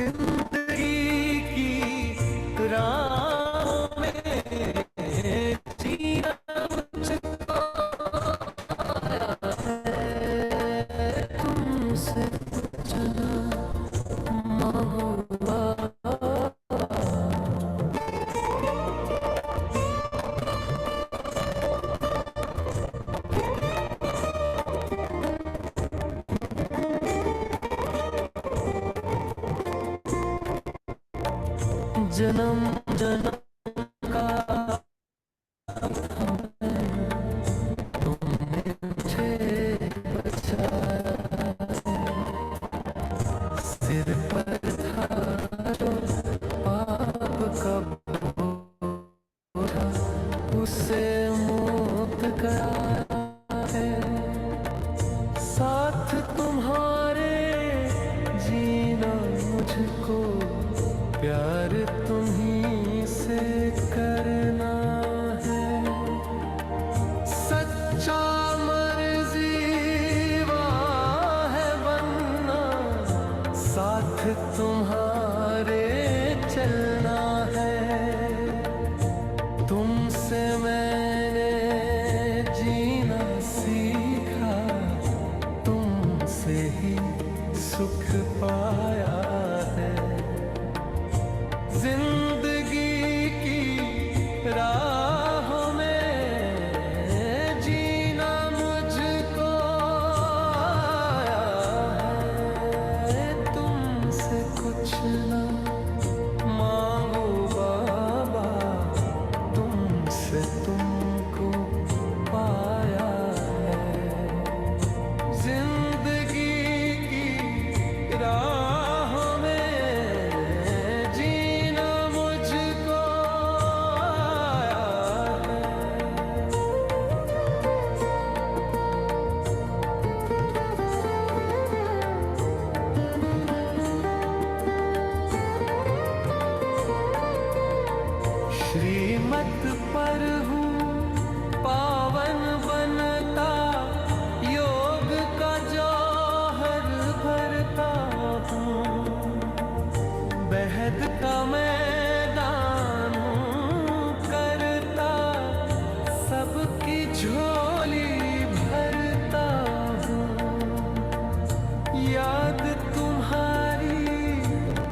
जिंदगी की राह में जीना मुझको तुमसे कुछ मांगूंगा। जन्म जन्म का तुमने मुझे बचाया, सिर पर था जो पाप का बोझा, उसे मुक्त कराया है। साथ तुम्हारे जीना मुझको, प्यार तुम्हीं से करना है। सच्चा मर्ज़ीवा है बनना, साथ तुम्हारे चलना है। तुमसे मैंने जीना सीखा, तुमसे ही सुख पाया है। जिंदगी की राहों में जीना मुझको आया है। तुमसे कुछ ना मांगू बाबा, तुमसे तुमको पाया है। जिंदगी की राहों में जीना मुझको आया है। श्रीमत पर हूँ पावन बनता, योग का जौहर भरता हूँ। बेहद का मैदान हूँ करता, सबकी झोली भरता हूँ। याद तुम्हारी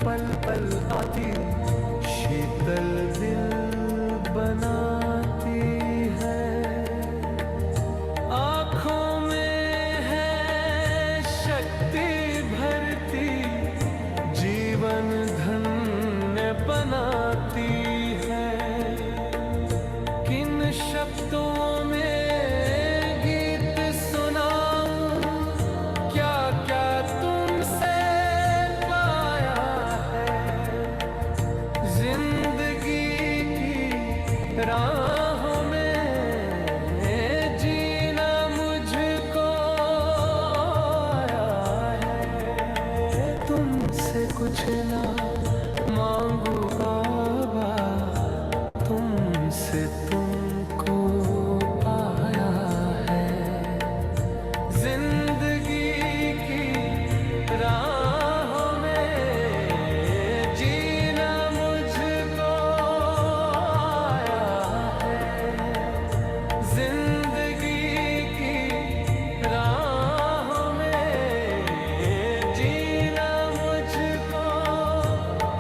पल पल आती, शीतल दिल बनाती है। आँखों में है शक्ति भरती, जीवन धन्य बनाती है। किन शब्दों में गीत सुनाऊं, क्या क्या तुमसे पाया है। जिंदगी की राहों में जीना मुझको आया है। तुमसे कुछ ना मांगू बाबा, तुमसे तुमको पाया है। जिंदगी की राहों में जीना मुझको आया है। जिंदगी की राहों में जीना मुझको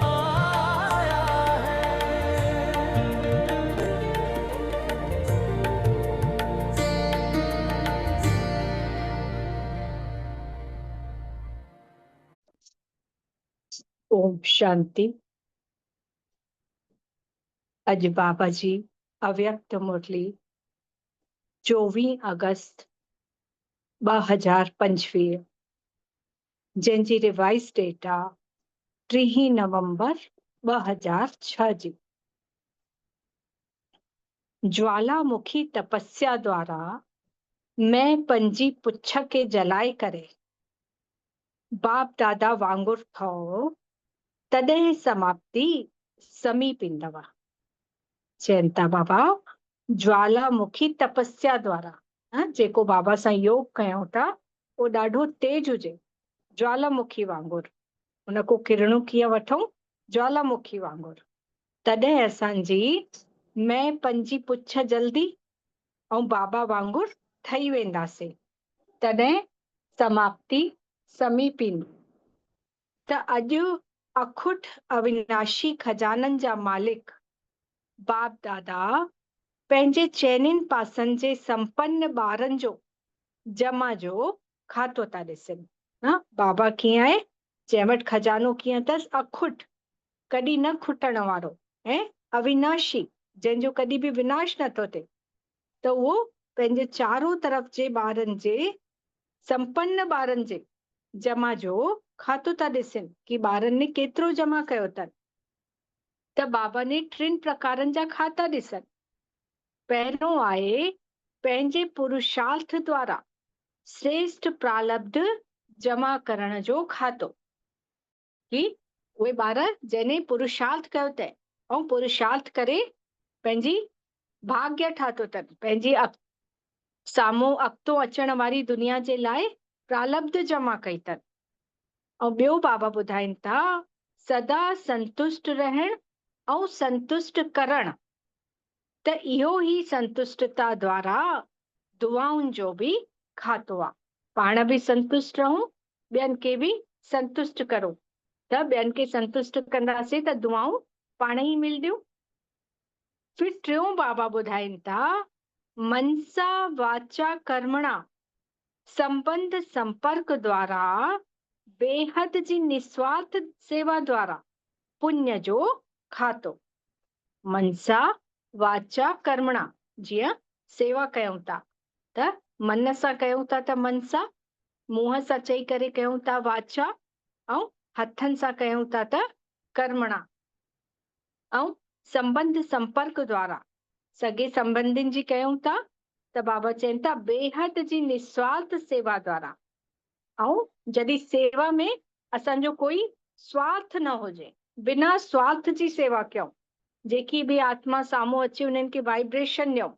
आया है। ओम शांति। अज बाबा जी अव्यक्त मुरली 24 अगस्त 2025 जंहिंजी रिवाइज डेट आहे 3 नवंबर 2006 जी। ज्वालामुखी तपस्या द्वारा मैं पंजी पुछ के जलाए करे बाप दादा वांगुर थो, तॾहिं समाप्ति समीप ईंदव। चवनि था बाबा ज्वालामुखी तपस्या द्वारा जेको बाबा सां योग कयूं था उहो ॾाढो तेज हुजे, ज्वालामुखी वांगुर, उनको किरणूं कीअं वठूं, ज्वालामुखी वांगुरु। तॾहिं असांजी मैं पंजी पुछ जल्दी ऐं बाबा वांगुरु ठही वेंदासीं। तॾहिं समाप्ति समीपीन। त अॼु अखुट अविनाशी खजाननि जा मालिक बाप दादा पंहिंजे चइनिनि पासनि जे संपन्न ॿारनि जो जमा जो खातो था ॾिसनि। बाबा कीअं आहे, जंहिं वटि खजानो कीअं अथसि, अखुट, कॾहिं न खुटण वारो ऐं अविनाशी, जंहिंजो कॾहिं बि विनाश नथो थिए। त उहो पंहिंजे चारों तरफ़ जे ॿारनि जे, संपन्न ॿारनि जे जमा जो खातो था ॾिसनि कि ॿारनि ने केतिरो जमा कयो अथनि। त बाबा ने 3 प्रकारनि जा खाता ॾिसनि। पहिरियों आहे पंहिंजे पुरुषार्थ द्वारा श्रेष्ठ प्रालब्ध जमा करण जो खातो, कि उहे ॿार जंहिंने पुरुषार्थ कयो अथई ऐं पुरुषार्थ करे पंहिंजी भाग्य ठातो अथनि, पंहिंजी साम्हूं अॻितो अचण वारी दुनिया जे लाइ प्रालब्ध जमा कई अथनि। ऐं ॿियो बाबा ॿुधाइनि था, सदा संतुष्ट रहण ऐं संतुष्ट करण। त इहो ई संतुष्टता द्वारा दुआउनि जो बि खातो आहे। पाण बि संतुष्ट रहूं, ॿियनि खे बि संतुष्ट करो। त ॿियनि खे संतुष्ट कंदासीं त दुआऊं पाण ई मिलंदियूं। फिर टियों बाबा ॿुधाइनि था, मनसा वाचा कर्मणा संबंध संपर्क द्वारा बेहद जी निस्वार्थ सेवा द्वारा पुण्य जो खातो। मनसा वाचा कर्मणा, जीअं सेवा कयूं था त मन सां कयूं था त मनसा, मुंहं सां चई करे कयूं था वाचा, ऐं हथनि सां कयूं था त कर्मणा। ऐं संबंध संपर्क द्वारा सगे संबंधियुनि जी कयूं था त बाबा चवनि था बेहद जी निस्वार्थ सेवा द्वारा। ऐं जॾहिं सेवा में असांजो कोई स्वार्थ न हुजे, बिना स्वार्थ जी सेवा कयूं, जेकी बि आत्मा साम्हूं अचे उन्हनि खे वाइब्रेशन ॾियूं,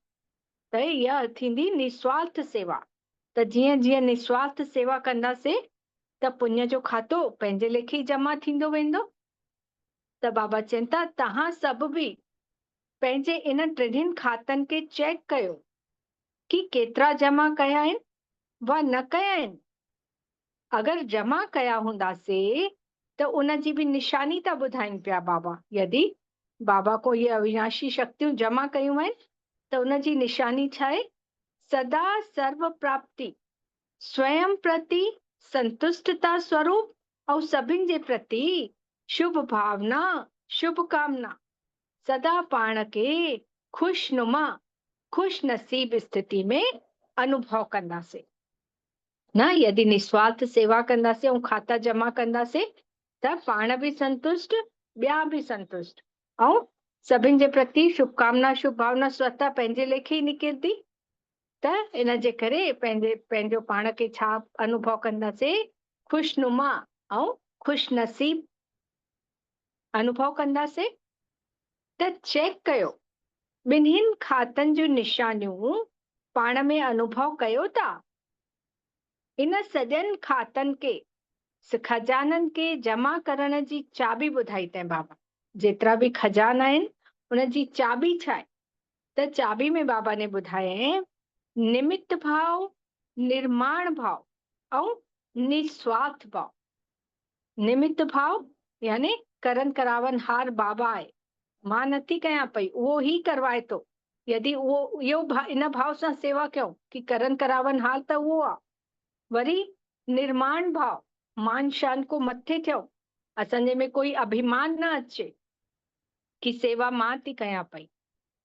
त इहा थींदी निस्वार्थ सेवा। त जीअं जीअं निस्वार्थ सेवा कंदासीं त पुण्य जो खातो पंहिंजे लेखे ई जमा थींदो वेंदो। त बाबा चवनि था तव्हां सभु बि पंहिंजे इन 3 खातनि खे चेक कयो कि केतिरा जमा कया आहिनि वा न कया आहिनि। अगरि जमा कया हूंदासीं त उन जी बि निशानी था ॿुधाइनि पिया बाबा। यदि बाबा को ये अविनाशी शक्तियूं जमा कयूं आहिनि त उन जी निशानी छा आहे, सदा सर्व प्राप्ति, स्वयं प्रति संतुष्टता स्वरूप ऐं सभिनि जे प्रति शुभ भावना, शुभकामना, सदा पाण खे खुशनुमा, खुश नसीब स्थिति में अनुभव कंदासीं। न यदि निस्वार्थ सेवा कंदासीं ऐं खाता जमा कंदासीं त पाण बि संतुष्ट, ॿिया बि संतुष्ट, ऐं सभिनि जे प्रति शुभकामना, शुभ भावना स्वतः पंहिंजे लेखे ई निकिरंदी। त इन जे करे पंहिंजो पाण खे छा अनुभव कंदासीं, खुशनुमा ऐं खुश नसीब अनुभव कंदासीं। त चेक कयो, ॿिन्हिनि खातनि जूं निशानियूं पाण में अनुभव कयो था। इन सॼनि खातनि खे, खजाननि खे जमा करण जी चाबी ॿुधाई अथई बाबा। जेतिरा बि खजाना आहिनि उन जी चाबी छा आहे, त चाबी में बाबा ने ॿुधायईं निमित्त भाव, निर्माण भाव ऐं निस्वार्थ भाव। निमित्त भाव यानी करन करावन हार बाबा आहे, मां नथी कयां पई, उहो ई करवाए थो। यदि उहो इन भाव सां सेवा कयूं कि करन करावन हार त उहो आहे। वरी निर्माण भाव, मान शान को मथे थियूं, असांजे में कोई अभिमान न अचे कि सेवा मां थी कयां पई।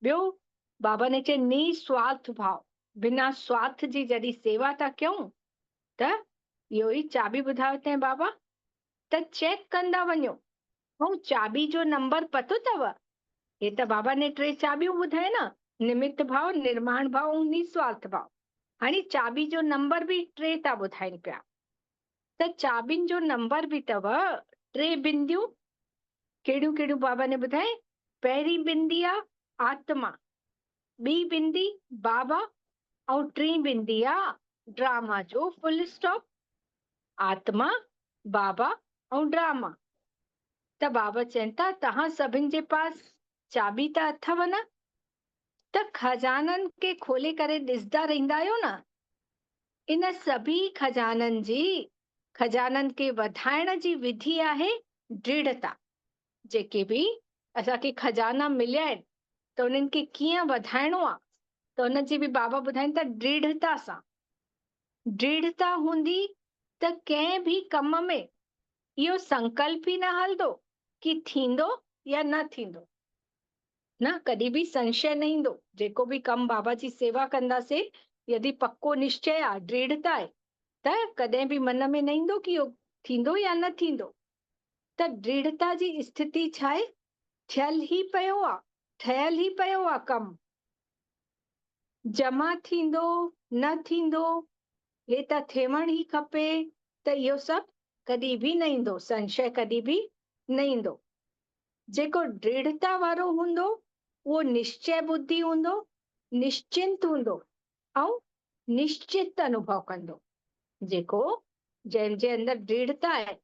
ॿियो बाबा ने चयो निस्वार्थ भाव, बिना स्वार्थ जी जॾहिं सेवा था कयूं त इहो ई चाबी ॿुधायो अथई बाबा। त चेक कंदा वञो। ऐं चाबी जो नंबर पतो अथव, हे त बाबा ने 3 चाबियूं ॿुधाए न, निमित्त भाव, निर्माण भाव ऐं निस्वार्थ भाव। हाणे चाबी जो नंबर बि 3 था ॿुधाइनि पिया। त चाबियुनि जो नंबर बि अथव 3 बिंदियूं। कहिड़ियूं कहिड़ियूं बाबा ने ॿुधाए, पहिरीं बिंदी आहे आत्मा, ॿी बिंदी बाबा ऐं 3 बिंदी आहे ड्रामा जो फुल स्टॉप। आत्मा, बाबा ऐं ड्रामा। त बाबा चवनि था तव्हां सभिनि जे पास चाबी त अथव न, त खजाननि खे खोले करे ॾिसंदा रहंदा आहियो न। इन सभी खजाननि खे वधाइण जी विधि आहे दृढ़ता। जेके बि असांखे खजाना मिलिया आहिनि त उन्हनि खे कीअं वधाइणो आहे, त उनजी बि बाबा ॿुधाइनि था दृढ़ता सां। दृढ़ता हूंदी त कंहिं बि कम में इहो संकल्प ई न हलंदो कि थींदो या न थींदो, न कॾहिं बि संशय न ईंदो। जेको बि कमु बाबा जी सेवा कंदासीं, यदि पक्को निश्चय आहे, दृढ़ता आहे, त कॾहिं बि मन में न ईंदो कि इहो थींदो या न थींदो। त दृढ़ता जी स्थिति छा आहे? ठहियल ई पियो आहे कमु। जमा थींदो न थींदो हे त थियण ई खपे, त इहो सभु कॾहिं बि न ईंदो, संशय कॾहिं बि न ईंदो। जेको दृढ़ता वारो हूंदो उहो निश्चय बुद्धि हूंदो, निश्चिंत हूंदो ऐं निश्चित अनुभव कंदो। जेको जंहिंजे अंदरि दृढ़ता आहे,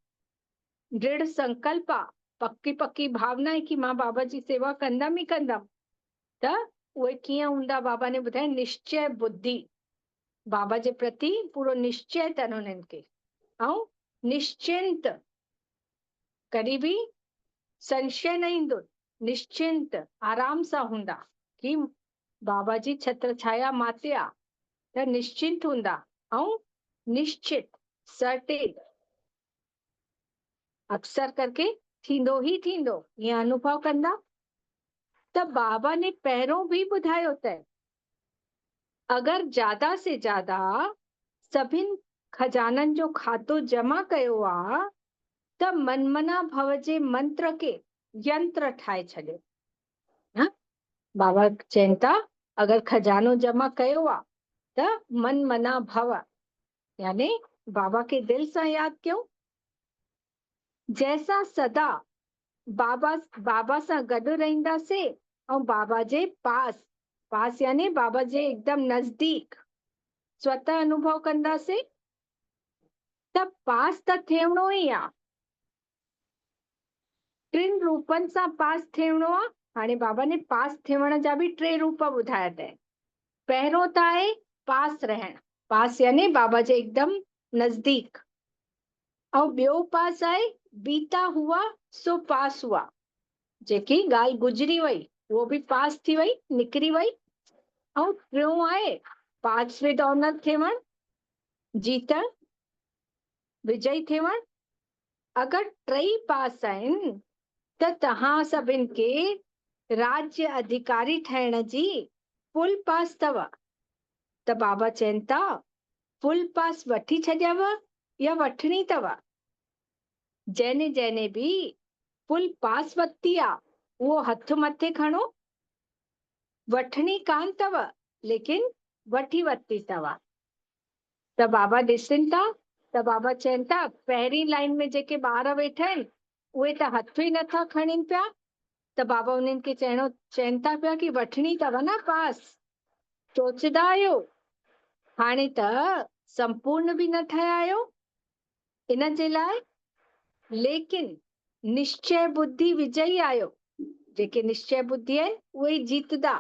दृढ़ संकल्प आहे, पक्की भावना आहे कि मां बाबा जी सेवा कंदमि ई कंदमि, त उहे कीअं हूंदा? बाबा ने ॿुधाए निश्चय बुद्धि, बाबा जे प्रति पूरो निश्चय अथनि उन्हनि खे, ऐं निश्चिंत, कॾहिं बि संशय न ईंदो, निश्चिंत आराम सां हूंदा कि बाबा जी छत्र छाया माते आहे, त निश्चिंत हूंदा ऐं निश्चित सर्टेन, अक्सर करके थींदो ई थींदो, ईअं अनुभव कंदा। त बाबा ने पहिरों बि ॿुधायो अथनि अगरि ज्यादा से ज्यादा सभिनि खजाननि जो खातो जमा कयो आहे त मनमना भव जे मंत्र खे यंत्र ठाहे छॾियो। हा? बाबा चवनि था अगरि खजानो जमा कयो आहे त मनमना भव, यानी बाबा खे दिलि सां यादि कयो, जैसा सदा बाबा सां गॾु रहंदासीं ऐं बाबा जे पास यानी बाबा जे एकदम नज़दीक स्वतः अनुभव कंदासीं, त पास त थियणो ई आहे। टिनि रूपनि सां पास थियणो आहे। हाणे बाबा ने पास थियण जा बि 3 रूप ॿुधाया अथई। पहिरों त आहे पास रहण, पास यानी बाबा जे एकदम नज़दीक, ऐं ॿियो पास आहे बीता हुआ सो पास हुआ, जेकी ॻाल्हि गुज़री वई उहो बि पास थी वई, निकिरी वई। ऐं टियों आहे पास विद ऑनर थियण, जीतण, विजयी थियण। अगरि 3 पास आहिनि त तव्हां सभिनि खे राज्य अधिकारी ठहिण जी फुल पास अथव। त बाबा चवनि था फुल पास वठी छॾियव या वठणी अथव? जंहिंने बि फुल पास वरिती आहे उहो हथ मथे खणो, वठणी कान अथव लेकिन वठी वरिती अथव। त बाबा ॾिसनि था, त बाबा चवनि था पहिरीं लाइन में जेके ॿार वेठा आहिनि उहे त हथ ई नथा खणनि पिया, त बाबा उन्हनि खे चवनि था पिया कि वठणी अथव न पास, सोचदा आहियो हाणे त संपूर्ण बि न ठहिया आहियो इन जे लाइ, लेकिन निश्चय बुद्धि विजयी आहियो। जेके निश्चय बुद्धि आहिनि उहे जीतदा।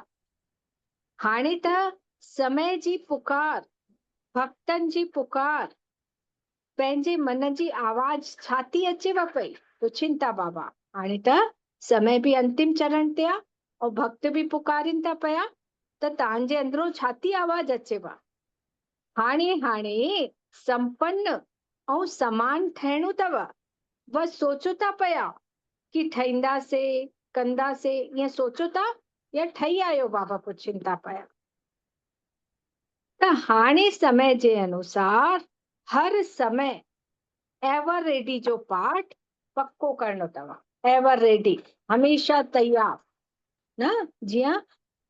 हाणे त समय जी पुकार, भक्तनि जी पुकार, पंहिंजे मन जी आवाज़ छा थी अचेव पई? पुछनि था बाबा। हाणे त समय बि अंतिम चरण ते आहे ऐं भक्त बि पुकारनि था पिया, त तव्हांजे अंदरो छा थी आवाज़ अचेव? हाणे संपन्न ऐं समान ठहिणो अथव। बसि सोचो था पिया कि ठहींदासीं कंदासीं, ईअं सोचो था या ठही आहियो? बाबा पुछनि था पिया। त हाणे समय जे अनुसार हर समय एवर रेडी जो पाठ पक्को करणो अथव। एवर रेडी, हमेशा तैयार न। जीअं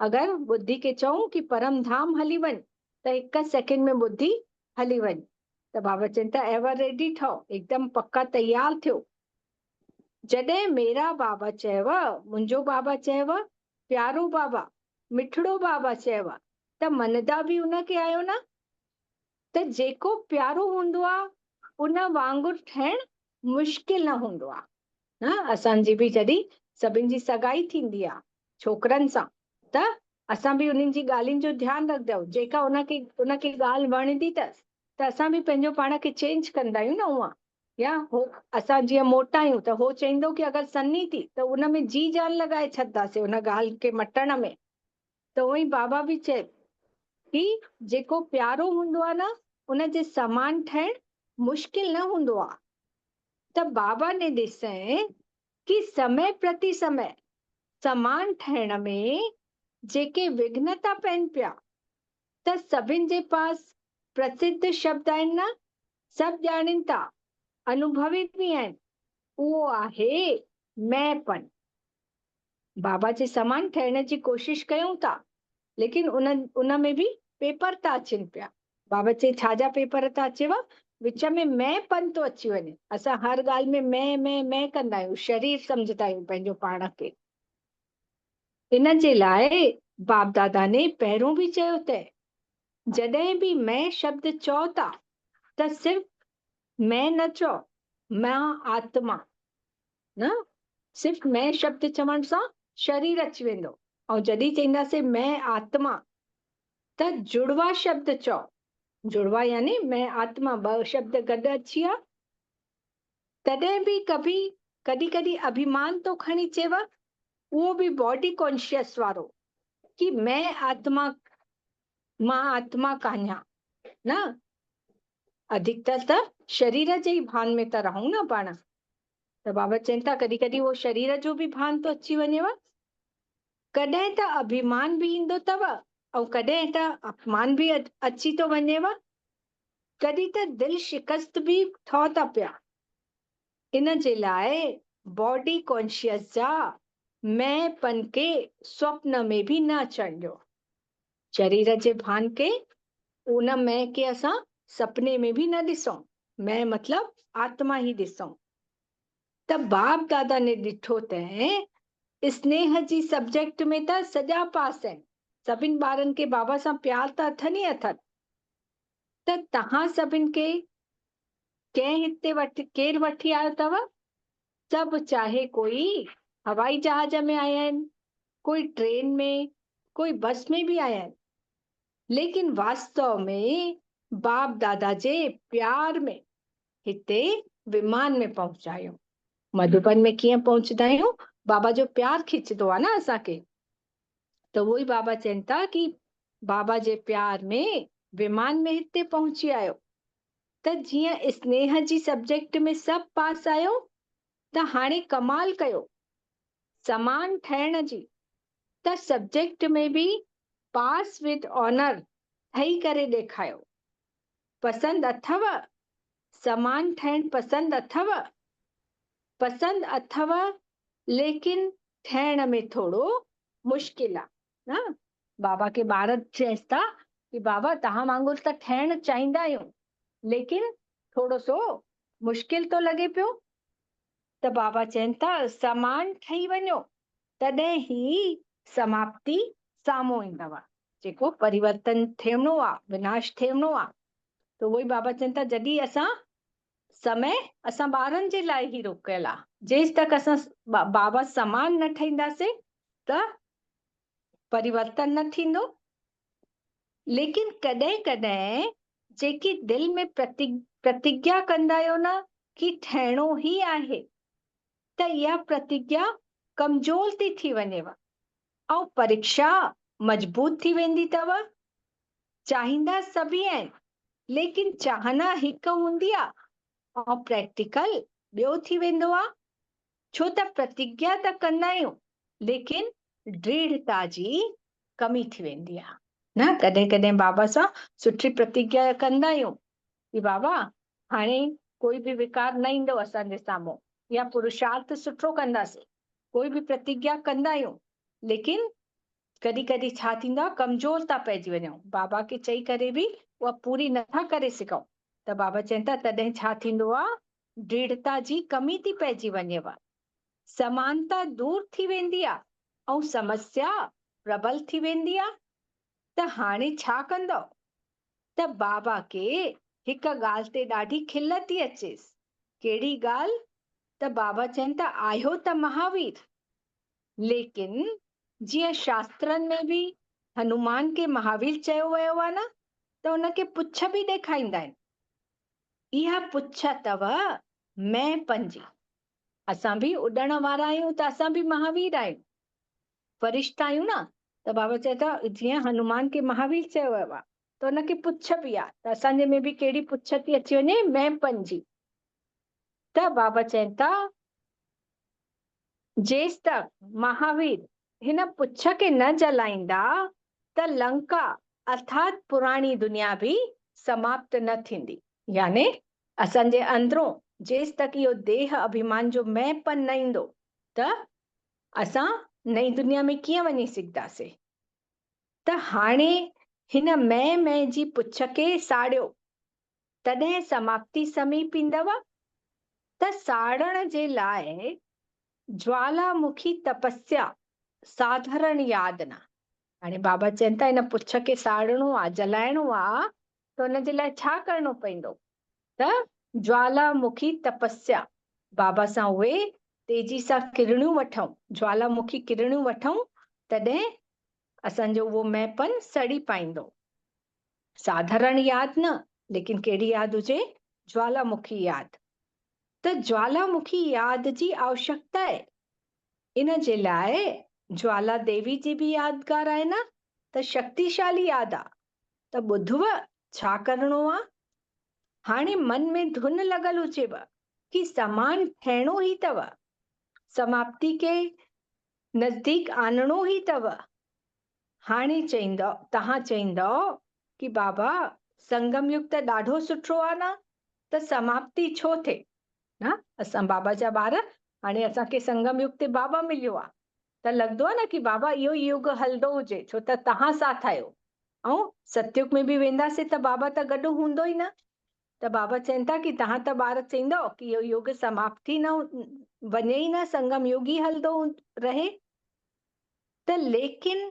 अगरि बुद्धि खे चऊं कि परम धाम हली वञ त 1 सेकेंड में बुद्धि हली वञे, त बाबा चवनि था एवर रेडी ठहो, एकदम पक्का तैयार थियो। जॾहिं मेरा बाबा चयव, मुंहिंजो बाबा चयव, प्यारो बाबा, मिठड़ो बाबा चयव, त मनदा बि उनखे आहियो न। त जेको प्यारो हूंदो आहे उन वांगुरु ठहिण मुश्किल न हूंदो आहे। न असांजी बि जॾहिं सभिनि जी सगाई थींदी आहे छोकिरनि सां, त असां बि उन्हनि जी ॻाल्हियुनि जो ध्यानु रखंदा आहियूं। जेका उनखे ॻाल्हि वणंदी अथसि त असां बि पंहिंजो पाण खे चेंज कंदा आहियूं न उहा। या हो असां जीअं मोटा आहियूं त हो चवंदो की अगरि सनी थी त उन में जी जान लॻाए छॾंदासीं उन ॻाल्हि खे मटण में। त उहो ई बाबा बि चए कि जेको प्यारो हूंदो आहे न उनजे समान ठहिणु मुश्किल न हूंदो आहे। त बाबा ने ॾिसई कि समय प्रति समय समान ठहिण में जेके विघ्न था पइनि पिया, त सभिनि जे पास प्रसिद्ध शब्द आहिनि न, सभु ॼाणनि था, अनुभवी बि आहिनि, उहो आहे मैंपन। बाबा जे समान ठहिण जी कोशिश कयूं था, लेकिन उन में बि पेपर था अचनि पिया। बाबा चए छाजा पेपर था अचेव? विच में मैंपन थो अची वञे। असां हर ॻाल्हि में मैं कंदा आहियूं, शरीर सम्झंदा आहियूं पंहिंजो पाण खे। इन जे लाइ बाप दादा ने पहिरों बि चयो त जॾहिं बि मैं शब्द चओ था त सिर्फ़ मैं न चओ, मां आत्मा। न सिर्फ़ मैं शब्द चवण सां शरीर अची वेंदो, ऐं जॾहिं चवंदासीं मैं आत्मा त जुड़वा शब्द चओ। जुड़वा यानी मैं आत्मा, ॿ शब्द गॾु अची विया। तॾहिं बि कॾहिं कॾहिं अभिमान तो खणी चेव, उहो बि बॉडी कॉन्शियस वारो, कि मैं आत्मा, मां आत्मा कान्हा। न अधिकतर त शरीर जे ई भान में त रहूं न पाण। त बाबा चवनि था कॾहिं कॾहिं उहो शरीर जो बि भान तो अची वञेव। कॾहिं त अभिमान बि ईंदो अथव ऐं कॾहिं त अपमान बि अची थो वञेव। कॾहिं त दिलि शिकस्त बि ठहो था पिया। इन जे लाइ बॉडी कॉन्शियस जा मैंपन खे स्वप्न में बि न अचण ॾियो। शरीर जे भान के, उन मैं खे असां सपने में बि न ॾिसूं। मैं मतलब आत्मा ही ॾिसूं। त बाप दादा ने ॾिठो त स्नेह जी सब्जेक्ट में त सॼा पास आहिनि। सभिनि ॿारनि खे बाबा सां प्यार त अथनि ई अथनि। त तव्हां सभिनि खे कंहिं हिते केरु वठी आयो अथव? सभु, चाहे कोई हवाई जहाज में आया आहिनि, कोई ट्रेन में, कोई बस में भी आया आहिनि, लेकिन वास्तव में बाप दादा जे प्यार में हिते विमान में पहुचायो। मधुबन में कीअं पहुचंदा आहियूं? बाबा जो प्यार खिचंदो आहे न असांखे। त उहो ई बाबा चवनि था कि बाबा जे प्यार में विमान में हिते पहुची आयो। त जीअं स्नेह जी सब्जेक्ट में सभु पास आयो, त हाणे कमाल कयो समान ठहिण जी। त सब्जेक्ट में बि पास विद ऑनर ठही करे ॾेखारियो। पसंदि अथव? समान ठहिण पसंदि अथव? पसंदि अथव, लेकिन ठहिण में थोरो मुश्किल आहे। न बाबा के ॿार चइसि था कि बाबा तव्हां वांगुरु त ठहिण चाहींदा आहियूं, लेकिन थोरो सो मुश्किल तो लॻे पियो। त बाबा चवनि था समान ठही वञो, तॾहिं ही समाप्ति साम्हूं ईंदव। जेको परिवर्तन थियणो आहे, विनाश थियणो आहे। त उहो ई बाबा चवनि था जॾहिं समय असां ॿारनि जे लाइ ई रोकियल आहे। जेसि तक असां बाबा समान न ठहींदासीं त परिवर्तन न थींदो। लेकिन कॾहिं कॾहिं जेकी दिलि में प्रतिज्ञा कंदा आहियो न कि ठहिणो ई आहे, त इहा प्रतिज्ञा कमज़ोर थी वञेव ऐं परीक्षा मजबूत थी वेंदी अथव। चाहींदा सभी आहिनि, लेकिन चाहना हिकु हूंदी आहे ऐं प्रैक्टिकल ॿियो थी वेंदो आहे। छो त प्रतिज्ञा त कंदा आहियूं, लेकिन दृढ़ता जी कमी थी वेंदी आहे। न कॾहिं कॾहिं बाबा सां सुठी प्रतिज्ञा कंदा आहियूं कि बाबा हाणे कोई बि विकार न ईंदो असांजे साम्हूं, या पुरुषार्थ सुठो कंदासीं, कोई बि प्रतिज्ञा कंदा आहियूं, लेकिन कॾहिं कॾहिं छा थींदो आहे, कमज़ोर था पइजी वञूं। बाबा खे चई करे बि उहा पूरी नथा करे सघूं। त बाबा चवनि था तॾहिं छा थींदो आहे, दृढ़ता जी कमी थी पइजी वञेव, समानता दूर थी वेंदी आहे ऐं समस्या प्रबल थी वेंदी आहे। त हाणे छा कंदो? त बाबा खे हिकु ॻाल्हि ते ॾाढी खिल थी अचेसि कहिड़ी ॻाल्हि? त बाबा चवनि था आहियो त महावीर, लेकिन जीअं शास्त्रनि में बि हनुमान खे महावीर चयो वियो आहे न, त उनखे पुछ बि ॾेखारींदा आहिनि। इहा पुछ अथव मैं पंजी। असां बि उॾण वारा आहियूं त असां बि महावीर आहियूं, फरिश्ता आहियूं न। त बाबा चए था जीअं हनुमान खे महावीर चयो वियो आहे त उनखे पुछ बि आहे, त असांजे में बि कहिड़ी पुछ थी अची वञे, मैं पंजी। त बाबा चवनि था जेसि तक महावीर हिन पुछ खे न जलाईंदा त लंका अर्थात पुराणी दुनिया बि समाप्त न थींदी। याने असांजे अंदरों जेसि तक इहो देह अभिमान जो मैंपन न ईंदो त असां नई दुनिया में कीअं वञी सघंदासीं। त हाणे हिन मैं जी पुछ खे साड़ियो, तॾहिं समाप्ति समीप ईंदव। त साड़ण जे लाइ ज्वालामुखी तपस्या साधारण याद न। हाणे बाबा चवनि था हिन पुछ खे साड़णो आहे, जलाइणो आहे, त हुनजे लाइ छा करणो पवंदो? त ज्वालामुखी तपस्या, बाबा सां उहे तेजी सां किरणियूं वठूं, ज्वालामुखी किरणियूं वठूं, तॾहिं असांजो उहो मैंपन सड़ी पाईंदो। साधारण याद न, लेकिन कहिड़ी याद हुजे? ज्वालामुखी याद। त ज्वालामुखी याद जी आवश्यकता आहे। इन जे लाइ ज्वाला देवी जी बि यादगार आहे न, त शक्तिशाली याद आहे। त ॿुधव छा करणो आहे? हाणे मन में धुन लॻल हुजेव कि समान थियणो ई अथव, समाप्ति खे नज़दीक आणणो ई अथव। हाणे तव्हां चईंदव कि बाबा संगम युग त ॾाढो सुठो आहे न, त समाप्ति छो थिए? न, असां बाबा जा ॿार, हाणे असांखे संगम युग ते बाबा मिलियो आहे, त लॻंदो आहे न कि बाबा इहो युग हलंदो हुजे, छो त तव्हां साथ आहियो। ऐं सतयुग में बि वेंदासीं त बाबा त गॾु हूंदो ई न। त बाबा चवनि था कि तव्हां त ॿार चईंदव कि इहो युग समाप्ति न वञे ई न, संगम युग ई हलंदो रहे। त लेकिन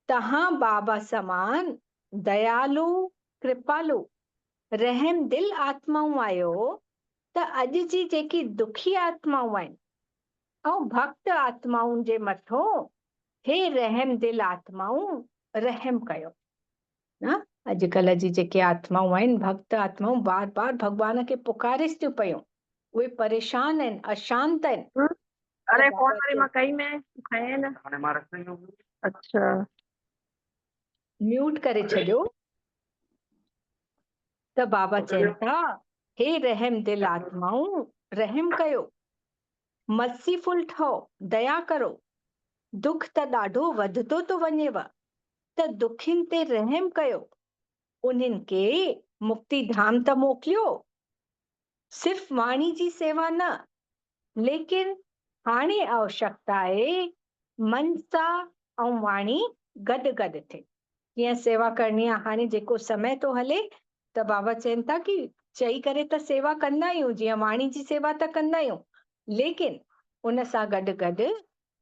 तव्हां बाबा समान दयालु, कृपालु, रहम दिल आत्माऊं आहियो। त अॼु जी जेकी दुखी आत्माऊं आहिनि ऐं भक्त आत्माउनि जे मथां हे रहम दिल आत्माऊं रहम कयो न। अॼुकल्ह जी जेके आत्माऊं आहिनि, भक्त आत्माऊं, बार बार भॻवान खे पुकारिस थियूं पयूं, उहे परेशान आहिनि, अशांत आहिनि। अरे त फोन बाबा वारी मां कई में खणे न। हाणे मां रखंदो। अच्छा म्यूट करे छॾियो। त बाबा चवनि था हे रहम दिल आत्माऊं रहम कयो, मर्सीफुल ठहो, दया करो। दुख त ॾाढो वधंदो थो वञेव, त दुखियुनि ते रहम कयो, उन्हनि खे मुक्ति धाम त मोकिलियो। सिर्फ़ वाणी जी सेवा न, लेकिन हाणे आवश्यकता आहे मन सां ऐं वाणी गॾु गॾु थिए। कीअं सेवा करणी आहे? हाणे जेको समय थो हले, त बाबा चवनि था कि चई करे त सेवा कंदा आहियूं, जीअं वाणी जी सेवा त कंदा आहियूं, लेकिन उन सां गॾु गॾु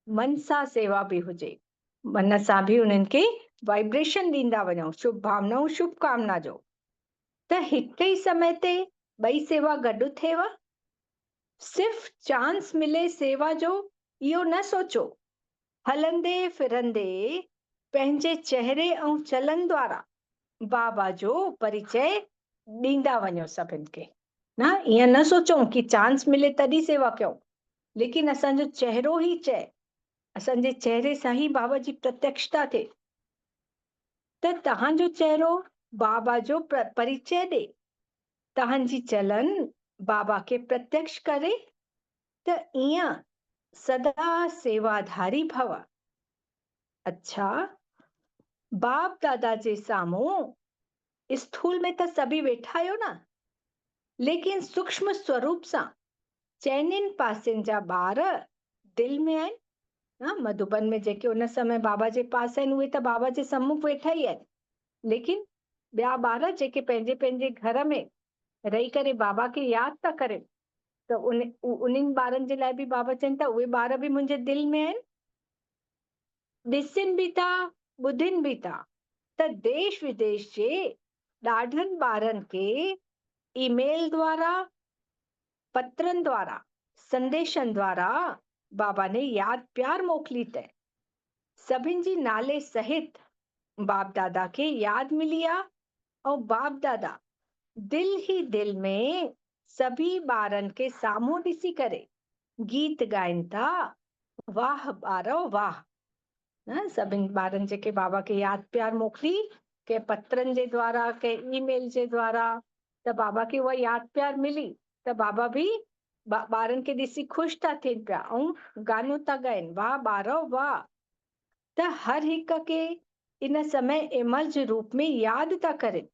मन सां सेवा बि हुजे। मन सां बि उन्हनि खे वाइब्रेशन ॾींदा वञो, शुभ भावनाऊं, शुभकामना जो। त हिक ई समय ते ॿई सेवा गॾु थिएव। सिर्फ़ चांस मिले सेवा जो, इहो न सोचो। हलंदे फिरंदे पंहिंजे चेहरे ऐं चलन द्वारा बाबा जो परिचय ॾींदा वञो सभिनि खे न। ईअं न सोचूं कि चांस मिले तॾहिं सेवा कयूं, लेकिन असांजो चेहरो ई चए, असांजे चेहरे सां ई बाबा जी प्रत्यक्षता थिए। त तव्हांजो चेहरो बाबा जो परिचय ॾे, तव्हांजी चलन बाबा खे प्रत्यक्ष करे। त ईअं सदा सेवाधारी भव। अच्छा, बाप दादा जे साम्हूं स्थूल में त सभी वेठा आहियो न, लेकिन सूक्ष्म स्वरूप सां चइनिनि पासनि जा ॿार दिल में आहिनि न। मधुबन में जेके उन समय बाबा जे पास आहिनि, उहे त बाबा जे सम्मुख वेठा ई आहिनि, लेकिन ॿिया ॿार जेके पंहिंजे पंहिंजे घर में रही करे बाबा खे यादि था कनि, त उन्हनि ॿारनि जे लाइ बि बाबा चवनि था उहे ॿार बि मुंहिंजे दिल में आहिनि। ॾिसनि बि था, ॿुधनि बि था। त देश विदेश जे ॾाढनि ॿारनि खे ईमेल द्वारा पत्रनि द्वारा, संदेशनि द्वारा बाबा ने याद प्यार मोकिली त सभिनि जी नाले सहित बाप दादा खे याद मिली आहे। ऐं बाप दादा दिल ही दिल में सभी ॿारनि खे साम्हूं ॾिसी करे गीत ॻाइनि था, वाह ॿारो वाह। सभिनि ॿारनि जेके बाबा खे याद प्यार मोकिली, के पत्रनि जे द्वारा, के ईमेल जे द्वारा, त बाबा खे उहा याद प्यार मिली त बाबा बि ॿारनि खे ॾिसी ख़ुशि था थियनि पिया ऐं गानो था ॻाइनि, वाह ॿारो वाह। त हर हिक खे इन समय इमर्ज रूप में यादि था करें।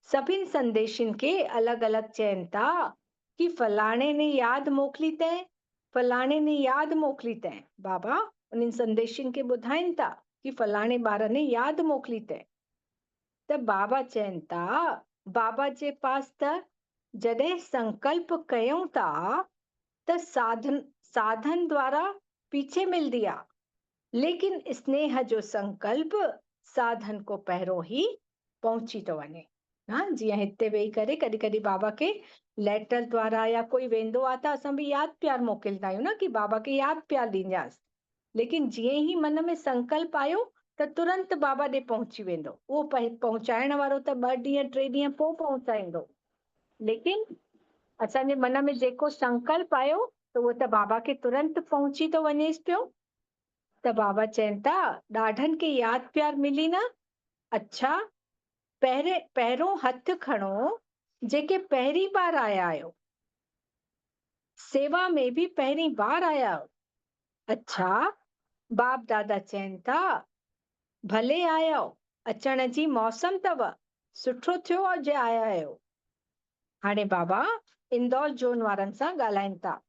सभिनि संदेशनि खे अलॻि अलॻि चयनि था कि फलाणे ने याद मोकिली तंहिं, फलाणे ने याद मोकिली तंहिं। बाबा उन्हनि संदेशनि खे ॿुधाइनि था कि फलाणे ॿार ने याद मोकिली तंहिं। त बाबा चयनि था बाबा जे पास त जॾहिं संकल्प कयूं था त साधन द्वारा पीछे मिलंदी आहे, लेकिन स्नेह जो संकल्प साधन को पहिरों ही पहुची थो वञे। जीअं हिते वेही करे कॾहिं कॾहिं बाबा खे लेटर द्वारा या कोई वेंदो आहे त असां बि याद प्यार मोकिलींदा आहियूं न कि बाबा खे याद प्यार ॾींदासीं, लेकिन जीअं ई मन में संकल्प आयो त तुरंत बाबा ॾे पहुची वेंदो। उहो पहुचाइण वारो त 2 ॾींहं 3 ॾींहं पोइ पहुचाईंदो, लेकिन असांजे मन में जेको संकल्प आयो त उहो त बाबा खे तुरंत पहुची थो वञेसि पियो। त बाबा चवनि था ॾाढनि खे याद प्यार मिली न। अच्छा, पहिरों हथ खणो जेके पहिरीं बार आया आहियो, सेवा में बि पहिरीं बार आया आहियो। अच्छा, बाप दादा चवनि था भले आया, अचण जी मौसम अथव, सुठो थियो अॼु आया आहियो। हाणे बाबा इंदौर जोन वारनि सां ॻाल्हाइनि था।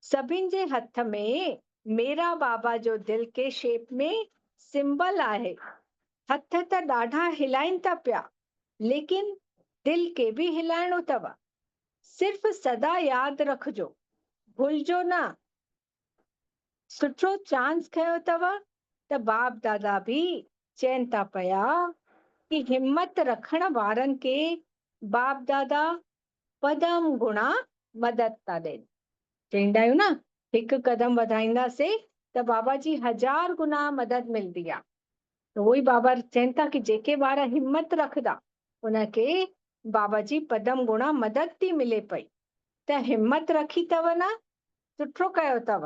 सभिनि जे हथ में मेरा बाबा जो दिल के शेप में सिंबल आहे। हथ त ॾाढा हिलाइनि था पिया, लेकिन दिल के बि हिलाइणो अथव। सिर्फ़ सदा यादि रखिजो, भुलिजो न। सुठो चांस खयो अथव त बाप दादा बि चवनि था पिया कि हिम्मत रखण वारनि खे बाप दादा पदम गुणा मदद था ॾियनि। चवंदा आहियूं न, हिकु कदम वधाईंदासीं त बाबा जी 1000 गुना मदद मिलंदी आहे। त उहो ई बाबा चवनि था कि जेके ॿार हिम्मत रखंदा उनखे बाबा जी पदम गुणा मदद थी मिले पई। त हिम्मत रखी अथव न, सुठो कयो अथव।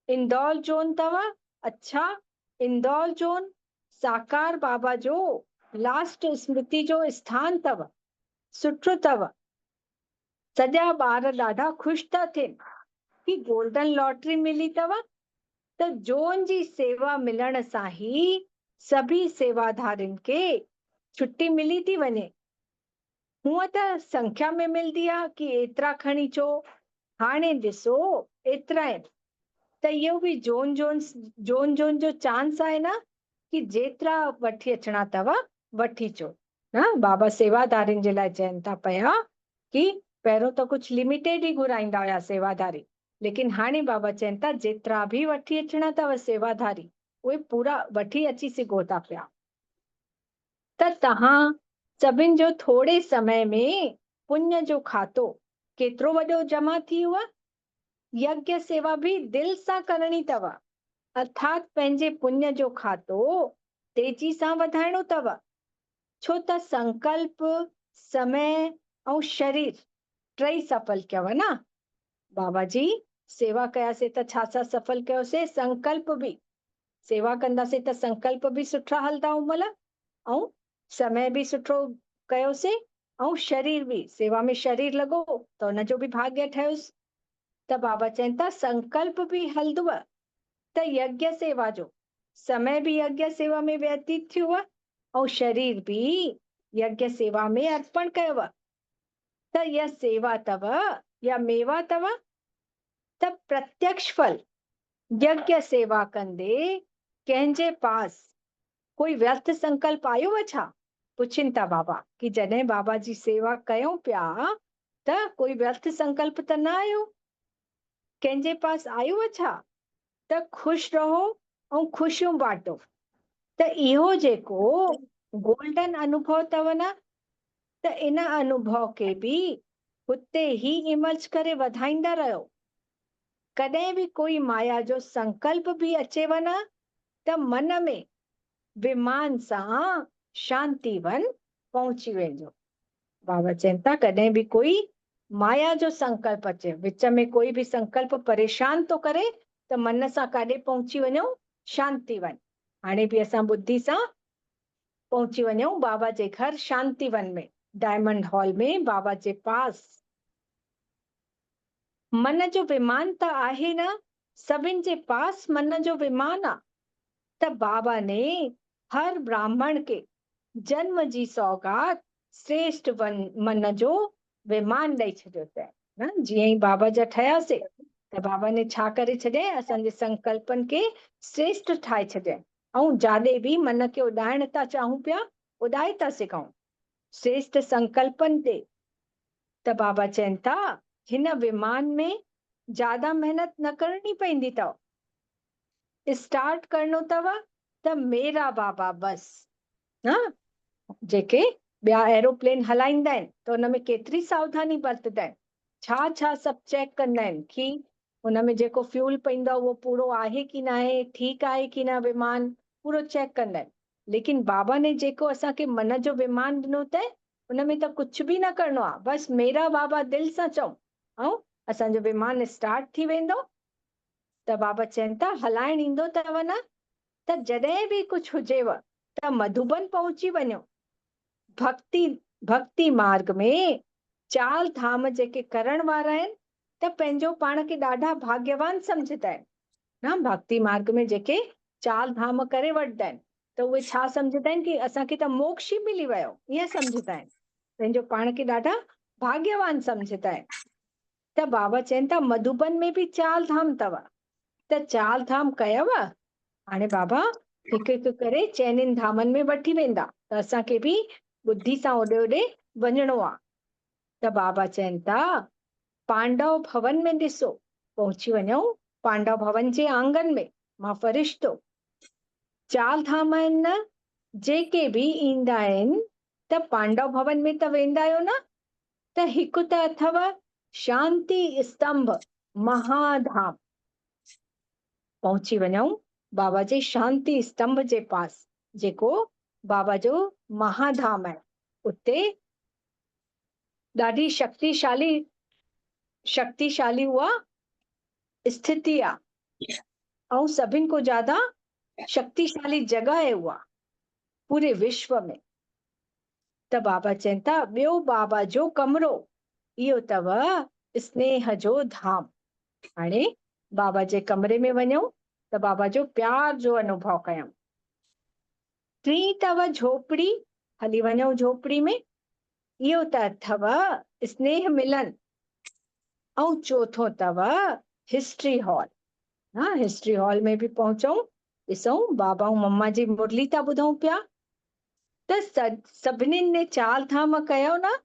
इंदौर जोन अथव। अच्छा, इंदौर जोन साकार बाबा जो लास्ट स्मृति जो स्थान अथव, सुठो अथव। सॼा ॿार ॾाढा ख़ुशि था थियनि कि गोल्डन लॉटरी मिली अथव। त जोन जी सेवा मिलण सां ई सभी सेवाधारियुनि खे छुट्टी मिली थी वञे। हूअं त संख्या में मिलंदी आहे कि एतिरा खणी अचो, हाणे ॾिसो एतिरा आहिनि। त इहो बि जोन जोन जो चांस आहे न कि जेतिरा वठी अचणा अथव वठी अचो। बाबा सेवाधारियुनि जे लाइ चवनि था पिया कि पहिरियों त कुझु लिमिटेड ई घुराईंदा हुया सेवाधारी, लेकिन हाणे बाबा चवनि था जेतिरा बि वठी अचणा अथव सेवाधारी, उहे पूरा वठी अची सघो था पिया। त तव्हां सभिनि जो थोरे समय में पुण्य जो खातो केतिरो वॾो जमा थी वियो। यज्ञ सेवा भी दिल सां करणी अथव, अर्थात पंहिंजे पुण्य जो खातो तेजी सां वधाइणो अथव। छो त संकल्प, समय ऐं शरीर टई सफल कयव न। बाबा जी सेवा कयासीं त छा छा सफल कयोसीं? संकल्प बि। सेवा कंदासीं त संकल्प बि सुठा हलंदा उमल, ऐं समय बि सुठो कयोसीं, ऐं शरीर बि, सेवा में शरीर लॻो त हुनजो बि भाग्य ठहियोसि। त बाबा चवनि था संकल्प बि हलंदव त यज्ञ सेवा जो समय बि यज्ञ सेवा में व्यतीत थियो ऐं शरीर बि यज्ञ सेवा में अर्पण कयव। त इहा सेवा अथव या मेवा अथव। त प्रत्यक्ष फल यज्ञ सेवा कंदे कंहिंजे पास कोई व्यर्थ संकल्प आयो छा? पुछनि था बाबा कि जॾहिं बाबा जी सेवा कयूं पिया त कोई व्यर्थ संकल्प त न आयो? कंहिंजे पास आयो छा? त ख़ुशि रहो ऐं ख़ुशियूं बांटो। त इहो जेको गोल्डन अनुभव अथव न, त इन अनुभव खे बि हुते ही इमर्ज करे वधाईंदा रहियो। कॾहिं बि कोई माया जो संकल्प बि अचेव न त मन में विमान सां शांतिवन पहुची वेंदो। बाबा चवनि था कॾहिं बि कोई माया जो संकल्प अचे, विच में कोई बि संकल्प परेशान थो करे त मन सां काॾे पहुची वञो, शांतिवन। हाणे बि असां बुद्धि सां पहुची वञूं बाबा जे घर शांतिवन में, डायमंड हॉल में, बाबा जे पास। मन जो विमान त आहे न, सभिनि जे पास मन जो विमान आहे। त बाबा ने हर ब्राह्मण के जन्म जी सौगात श्रेष्ठ मन जो विमान ॾेई छॾियो अथई। जीअं ई बाबा जा ठहियासीं त बाबा ने छा करे छॾियईं, असांजे संकल्पनि खे श्रेष्ठ ठाहे छॾियईं। ऐं जाॾे बि मन खे उॾाइण था चाहियूं पिया, उॾाए था सघूं श्रेष्ठ संकल्पनि ते। त बाबा चवनि था हिन विमान में ज्यादा मेहनत न करणी पवंदी अथव। स्टार्ट करणो अथव त मेरा बाबा बस। जेके ॿिया एरोप्लेन हलाईंदा आहिनि त हुन में केतिरी सावधानी बरतंदा आहिनि, छा छा सभु चेक कंदा आहिनि कि हुन में जेको फ्यूल पवंदो आहे उहो पूरो आहे कि न आहे, ठीकु आहे कि न, विमान पूरो चेक कंदा आहिनि। लेकिन बाबा ने जेको असांखे मन जो विमान ॾिनो अथई हुन में त कुझु बि न करिणो आहे, बसि मेरा बाबा दिलि सां चऊं ऐं असांजो विमान स्टार्ट थी वेंदो। त बाबा चवनि था हलाइण ईंदो अथव न त जॾहिं बि कुझु हुजेव त मधुबन पहुची वञो। भक्ति मार्ग में चाल धाम जेके करण वारा आहिनि त पंहिंजो पाण खे ॾाढा भाग्यवान सम्झंदा आहिनि। न भक्ति मार्ग में जेके चाल धाम करे वठंदा आहिनि त उहे छा सम्झंदा आहिनि कि असांखे त मोक्ष ई मिली वियो, ईअं सम्झंदा आहिनि, पंहिंजो पाण खे ॾाढा भाग्यवान सम्झंदा आहिनि। त बाबा चवनि था मधुबन में बि चाल धाम अथव, त चाल धाम कयव। हाणे बाबा हिकु हिकु करे चइनिनि धामनि में वठी वेंदा त असांखे बि बुद्धि सां ओॾे ओॾे वञिणो आहे। त बाबा चवनि था पांडव भवन में ॾिसो, पहुची वञूं पांडव भवन जे आंगन में, मां फ़रिश्तो। चाल धाम आहिनि न, जेके बि ईंदा आहिनि त पांडव भवन में त वेंदा आहियो न, त हिकु त अथव शांति स्तंभ महाधाम। पहुची वञूं बाबा जे शांति स्तंभ जे पास, जेको बाबा जो महाधाम आहे। उते ॾाढी शक्तिशाली हुआ स्थिति आहे ऐं सभिनि को ज्यादा शक्तिशाली जगह है उहा पूरे विश्व में। त बाबा चवनि था ॿियो बाबा जो कमरो, इहो अथव स्नेह जो धाम। हाणे बाबा जे कमरे में वञूं त बाबा जो प्यार जो अनुभव कयूं। टी अथव झोपड़ी, हली वञो झोपड़ी में, इहो त अथव स्नेह मिलन। ऐं चौथो अथव हिस्ट्री हॉल। हिस्ट्री हॉल में बि पहुचूं, ॾिसूं बाबा ऐं मम्मा जी मुरली था ॿुधूं पिया। त सभिनीनि ने चाल धाम कयो न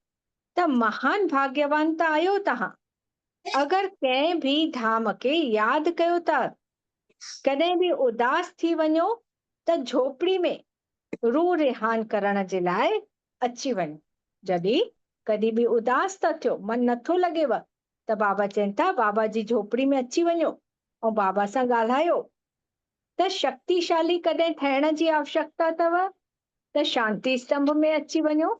त महान भाग्यवान त आहियो तव्हां। अगरि कंहिं बि धाम खे यादि कयो था, कॾहिं बि उदास थी वञो त झोपड़ी में रूह रिहान करण जे लाइ अची वञो। जॾहिं कॾहिं बि उदास था थियो, मन नथो लॻेव त बाबा चवनि था बाबा जी झोपड़ी में अची वञो ऐं बाबा सां ॻाल्हायो। त शक्तिशाली कॾहिं ठहिण जी आवश्यकता अथव त शांति स्तंभ में अची वञो।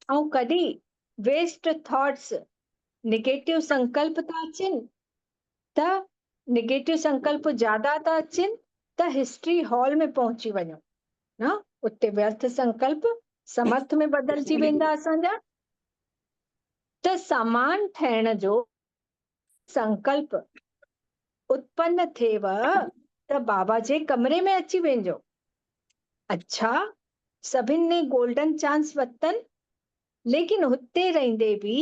ऐं कॾहिं वेस्ट थॉट्स, निगेटिव संकल्प था अचनि त निगेटिव संकल्प ज्यादा था अचनि त हिस्ट्री हॉल में पहुची वञो न, उते व्यर्थ संकल्प समर्थ में बदलजी वेंदा असांजा। त समान ठहिण जो संकल्प उत्पन्न थिएव त बाबा जे कमरे में अची वञिजो। अच्छा, सभिनि ने गोल्डन चांस वरितनि, लेकिन हुते रहंदे बि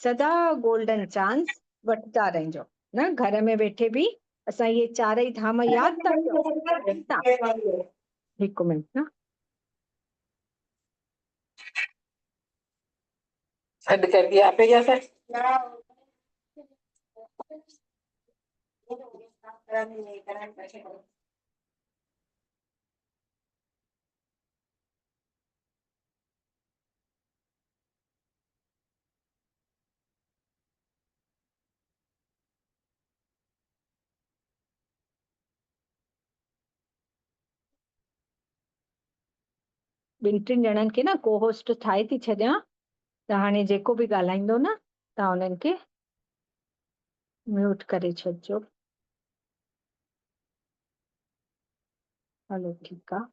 सदा गोल्डन चांस वठंदा रहिजो न। घर में वेठे बि असां इहे चारई धाम यादि था कयूं। हिकु मिनट न, सेंड कर दिया आप क्या सर? ॿिनि टिनि ॼणनि खे न को होस्ट ठाहे थी छॾियां, त हाणे जेको बि ॻाल्हाईंदो न तव्हां उन्हनि खे म्यूट करे छॾिजो। हलो ठीकु आहे।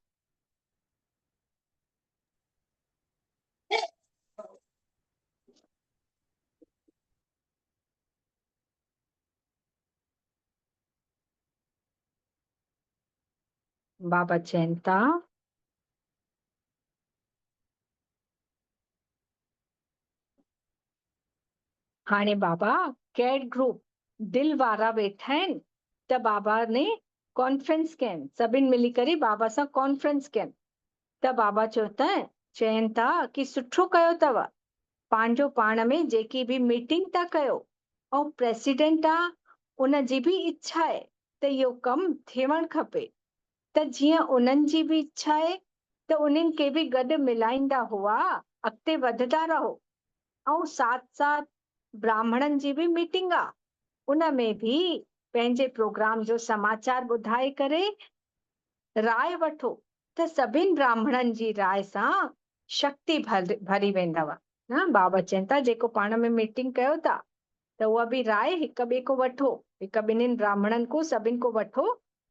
बाबा चवनि था हाणे बाबा कैट ग्रुप दिल वारा वेठा आहिनि, त बाबा ने कॉन्फ्रेंस कयनि, सभिनि मिली करे बाबा सां कॉन्फ्रेंस कयनि। त बाबा चवनि था कि सुठो कयो अथव, पंहिंजो पाण में जेकी बि मीटिंग था कयो, ऐं प्रेसिडेंट आहे उन जी बि इच्छा आहे त इहो कमु थियणु खपे, त जीअं उन्हनि जी बि इच्छा आहे त उन्हनि खे बि गॾु मिलाईंदा हुआ अॻिते वधंदा रहो। ऐं साथ साथ ब्राह्मणनि जी बि मीटिंग आहे, उन में बि पंहिंजे प्रोग्राम जो समाचार ॿुधाए करे राय वठो, त सभिनि ब्राह्मणनि जी राय सां शक्ति भरी वेंदव। न बाबा चवनि था जेको पाण में मीटिंग कयो था त उहा बि राय हिक ॿिए को वठो, हिक ॿिन्हिनि ब्राह्मणनि को सभिनि को वठो,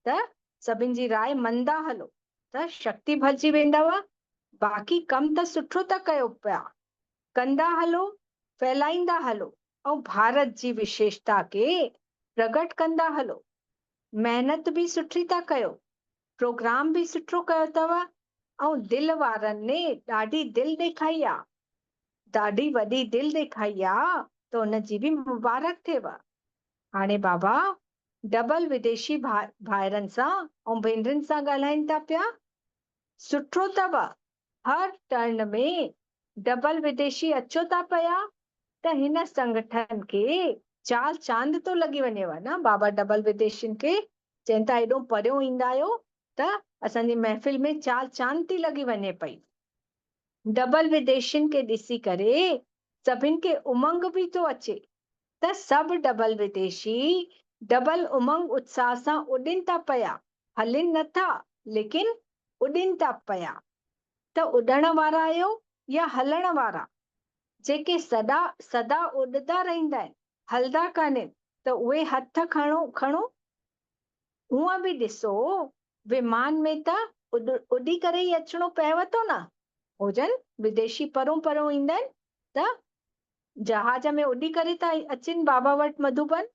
त सभिनि जी राय मंदा हलो त शक्ति भरिजी वेंदव। बाक़ी कमु त सुठो था कयो पिया, कंदा हलो, फैलाईंदा हलो, ऐं भारत जी विशेषता खे प्रगट कंदा हलो। महिनत बि सुठी था कयो, प्रोग्राम बि सुठो कयो अथव, ऐं दिल वारनि ने ॾाढी दिलि ॾेखाई आहे, ॾाढी वॾी दिलि ॾेखाई आहे, त उनजी बि मुबारक थिएव। हाणे बाबा डबल विदेशी भाइरनि सां ऐं भेनरुनि सां ॻाल्हाइनि था पिया। सुठो अथव, हर टर्न में डबल विदेशी अचो था पिया, त हिन संगठन खे चाल चांद तो लॻी वञेव न। बाबा डबल विदेशियुनि खे चवनि था एॾो परियों ईंदा आहियो त असांजी महफ़िल में चाल चांद थी लॻी वञे पई। डबल विदेशियुनि खे ॾिसी करे सभिनि खे उमंग बि थो अचे, त सभु डबल विदेशी डबल उमंग उत्साह सां उॾनि था पिया, हलनि नथा लेकिन उॾनि था पिया। त उॾण वारा आहियो या हलण वारा? जेके सदा उॾंदा रहंदा आहिनि, हलंदा कान्हनि, त उहे हथ खणो। हूअं बि ॾिसो, विमान में त उॾी करे ई अचिणो पएव थो न। हुजनि विदेशी परों परों ईंदा आहिनि त जहाज में उॾी करे था अचनि बाबा वटि मधुबन,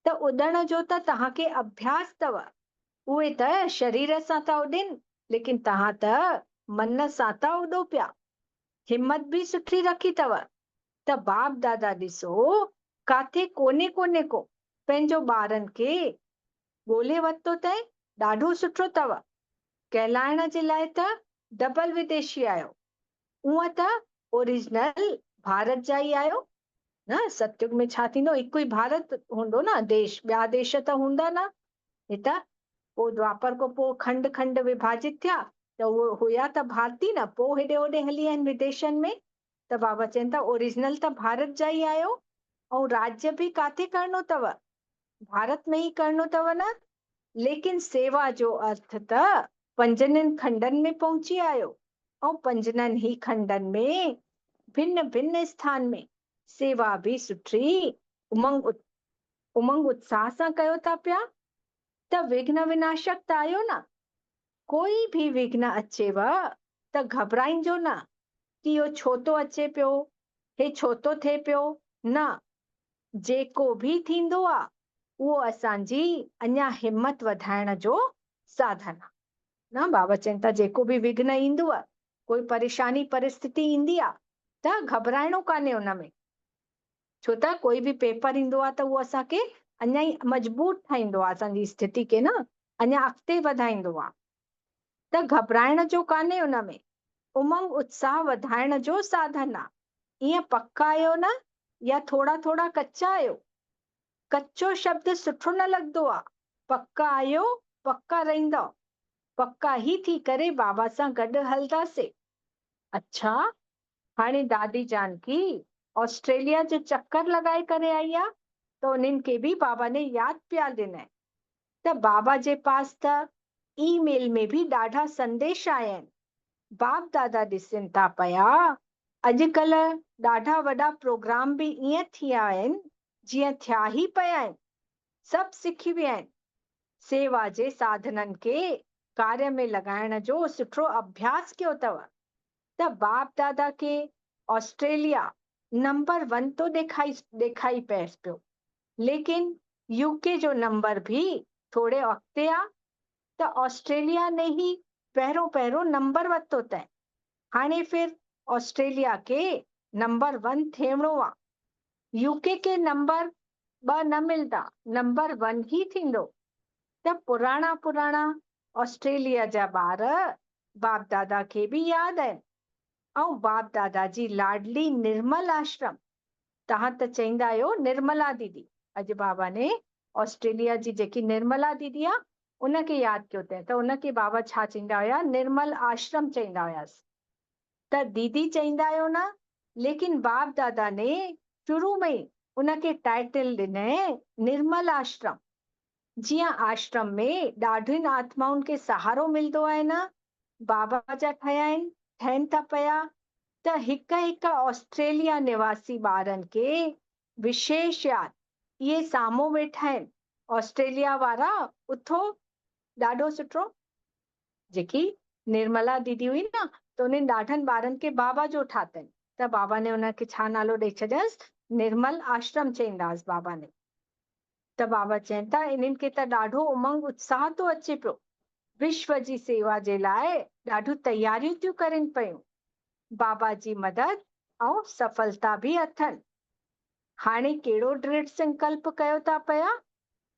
त उॾण जो त तव्हांखे अभ्यास अथव। उहे त शरीर सां था उॾनि, लेकिन तव्हां त मन सां था उॾो पिया। हिम्मत बि सुठी रखी अथव। त बाप दादा ॾिसो काथे कोने कोने को पंहिंजो ॿारनि खे ॻोल्हे वरितो अथई, ॾाढो सुठो अथव। कहलाइण जे लाइ त डबल विदेशी आहियो, उअं त ओरिजिनल भारत जा ई आहियो न। सतयुग में छा थींदो, हिकु ई भारत हूंदो न देश, ॿिया देश त हूंदा न। हे त पोइ द्वापर खां पोइ खंड खंड विभाजित थिया, त उहो हुया त भारती न, पोइ हेॾे होॾे हली आहिनि विदेशनि में। त बाबा चवनि था ओरिजिनल त भारत जा ई आहियो, ऐं राज्य बि काथे करणो अथव, भारत में ई करणो अथव न। लेकिन सेवा जो अर्थ त पंजनि खंडनि में पहुची आयो, ऐं पंजनि ही खंडनि में भिन्न भिन्न स्थान में सेवा बि सुठी उमंग उत्साह सां कयो था पिया। त विघ्न विनाशक त आहियो न। कोई बि विघ्न अचेव त घबराइजो न कि इहो छो थो अचे पियो, हे छो थो थिए पियो, न। जेको बि थींदो आहे उहो असांजी अञा हिम्मत वधाइण जो साधन आहे न। बाबा चवनि था जेको बि विघ्न ईंदो आहे, कोई परेशानी परिस्थिति ईंदी आहे, त घबराइणो कान्हे उन में। छो त कोई बि पेपर ईंदो आहे त उहो असांखे अञा ई मजबूत ठाहींदो आहे, असांजी स्थिति खे न अञा अॻिते वधाईंदो आहे। त घबराइण जो कान्हे उन में, उमंग उत्साह वधाइण जो साधन आहे। ईअं पक्का आहियो न, या थोड़ा थोड़ा कच्चा आहियो? कच्चो शब्द सुठो न लॻंदो आहे। पक्का आहियो, पक्का रहंदो, पक्का ई थी करे बाबा सां गॾु हलंदासीं। अच्छा, हाणे दादी जानकी ऑस्ट्रेलिया जो चक्कर लॻाए करे आई आहे, त उन्हनि खे बि बाबा ने यादि पिया ॾिनई। त बाबा जे पास त ईमेल में बि ॾाढा संदेश आया आहिनि बाप दादा ॾिसनि था पिया अॼुकल्ह ॾाढा वॾा प्रोग्राम बि ईअं थिया आहिनि जीअं थिया ई पिया आहिनि, सभु सिखी विया आहिनि। सेवा जे साधननि खे कार्य में लॻाइण जो सुठो अभ्यास कयो अथव। त बाप दादा खे ऑस्ट्रेलिया नंबर 1 तो ॾेखाई पएसि पियो, लेकिन यूके जो नंबर भी थोड़े अॻिते आहे। त ऑस्ट्रेलिया ने ही पहिरों नंबर वरितो अथई। हाणे फिर ऑस्ट्रेलिया खे नंबर 1 थियणो आहे। यूके खे नंबर 2 न मिलंदा, नंबर 1 ही थींदो। त पुराणा ऑस्ट्रेलिया जा ॿार बाप दादा खे बि यादि आहिनि। ऐं बाप दादा जी लाडली निर्मल आश्रम, तव्हां त चईंदा आहियो निर्मला दीदी, अॼु बाबा ने ऑस्ट्रेलिया जी जेकी निर्मला दीदी आहे उनखे यादि कयो अथई। त उनखे बाबा छा चईंदा हुया? निर्मल आश्रम चईंदा हुयासीं। त दीदी चईंदा आहियो न, लेकिन बाप दादा ने शुरू में ई उनखे टाइटल ॾिनई निर्मल आश्रम। जीअं आश्रम में ॾाढियुनि आत्माउनि खे सहारो मिलंदो आहे न, बाबा जा ठहनि था पिया। त हिक ऑस्ट्रेलिया निवासी ॿारनि खे विशेष याद, इहे साम्हूं वेठा आहिनि ऑस्ट्रेलिया वारा, उथो ॾाढो सुठो। जेकी निर्मला दीदी हुई न, त उन्हनि ॾाढनि ॿारनि खे बाबा जो ठातनि। त बाबा ने उनखे छा नालो ॾेई छॾियसि? निर्मल आश्रम चईंदासीं बाबा ने। त बाबा चवनि था इन्हनि खे त ॾाढो उमंग उत्साह थो अचे पियो, विश्व जी सेवा जे लाइ ॾाढियूं तयारियूं थियूं करनि पियूं। बाबा जी मदद ऐं सफलता भी अथनि। हाणे कहिड़ो दृढ़ संकल्प कयो था पिया?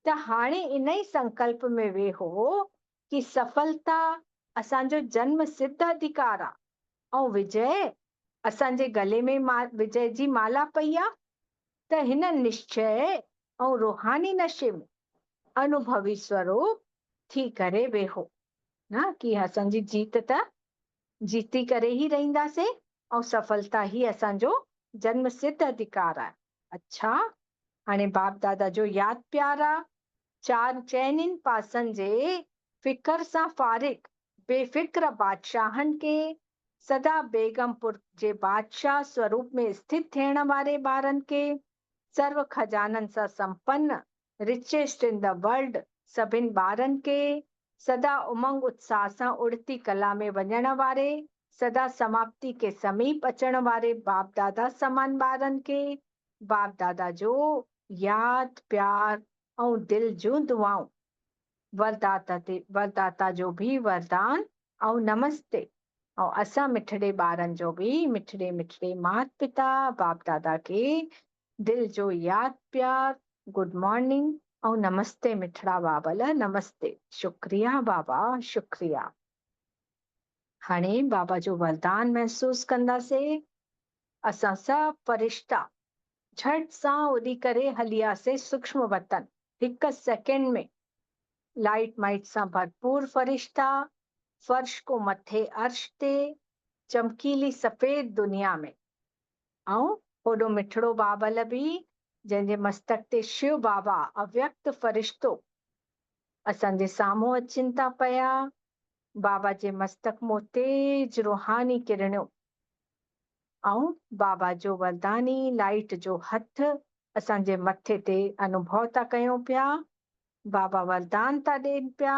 त हाणे इन ई संकल्प में वेहो कि सफलता असांजो जन्म सिद्ध अधिकार आहे ऐं विजय असांजे गले में विजय जी माला पई आहे। त हिन निश्चय ऐं रूहानी नशे में अनुभवी स्वरूप थी करे वेहो न, कि असांजी जीत त जीती करे ही रहंदासीं ऐं सफलता ही असांजो जन्म सिद्ध अधिकार आहे। अच्छा, हाणे बाप दादा जो यादि प्यार आहे। चइनिनि पासनि जे फिकर सां फारिग बेफिक्र बादशाहनि खे सदा बेगमपुर जे बादशाह स्वरूप में स्थित थियण वारे ॿारनि खे, सर्व खजाननि सां संपन्न रिचेस्ट इन द वर्ल्ड सभिनि ॿारनि खे, सदा उमंग उत्साह सां उड़ती कला में वञण वारे, सदा समाप्ति के समीप अचण वारे बाप दादा समान ॿारनि खे, बाप दादा जो यादि प्यार ऐं दिल जूं दुआऊं। वरदाता जो भी वरदान ऐं नमस्ते। ऐं असां मिठड़े ॿारनि जो भी मिठड़े माता पिता बाप दादा खे दिल जो यादि प्यार, गुड मॉर्निंग ऐं नमस्ते मिठड़ा बाबल, नमस्ते। शुक्रिया बाबा, शुक्रिया। हाणे बाबा जो वरदान महसूस कंदासीं। असां सभु फरिश्ता झट सां उड़ी करे हलियासीं सूक्ष्म वतन। 1 सेकंड में लाइट माइट सां भरपूर फरिश्ता फर्श को मथे अर्श ते चमकीली सफेद दुनिया में। ऐं होॾो मिठड़ो बाबल भी जंहिंजे मस्तक ते शिव बाबा अव्यक्त फरिश्तो असांजे साम्हूं अचनि था पिया। बाबा जे मस्तक मों तेज रूहानी किरणियूं ऐं बाबा जो वरदानी लाइट जो हथ असांजे मथे ते अनुभव था कयूं पिया। बाबा वरदान था ॾियनि पिया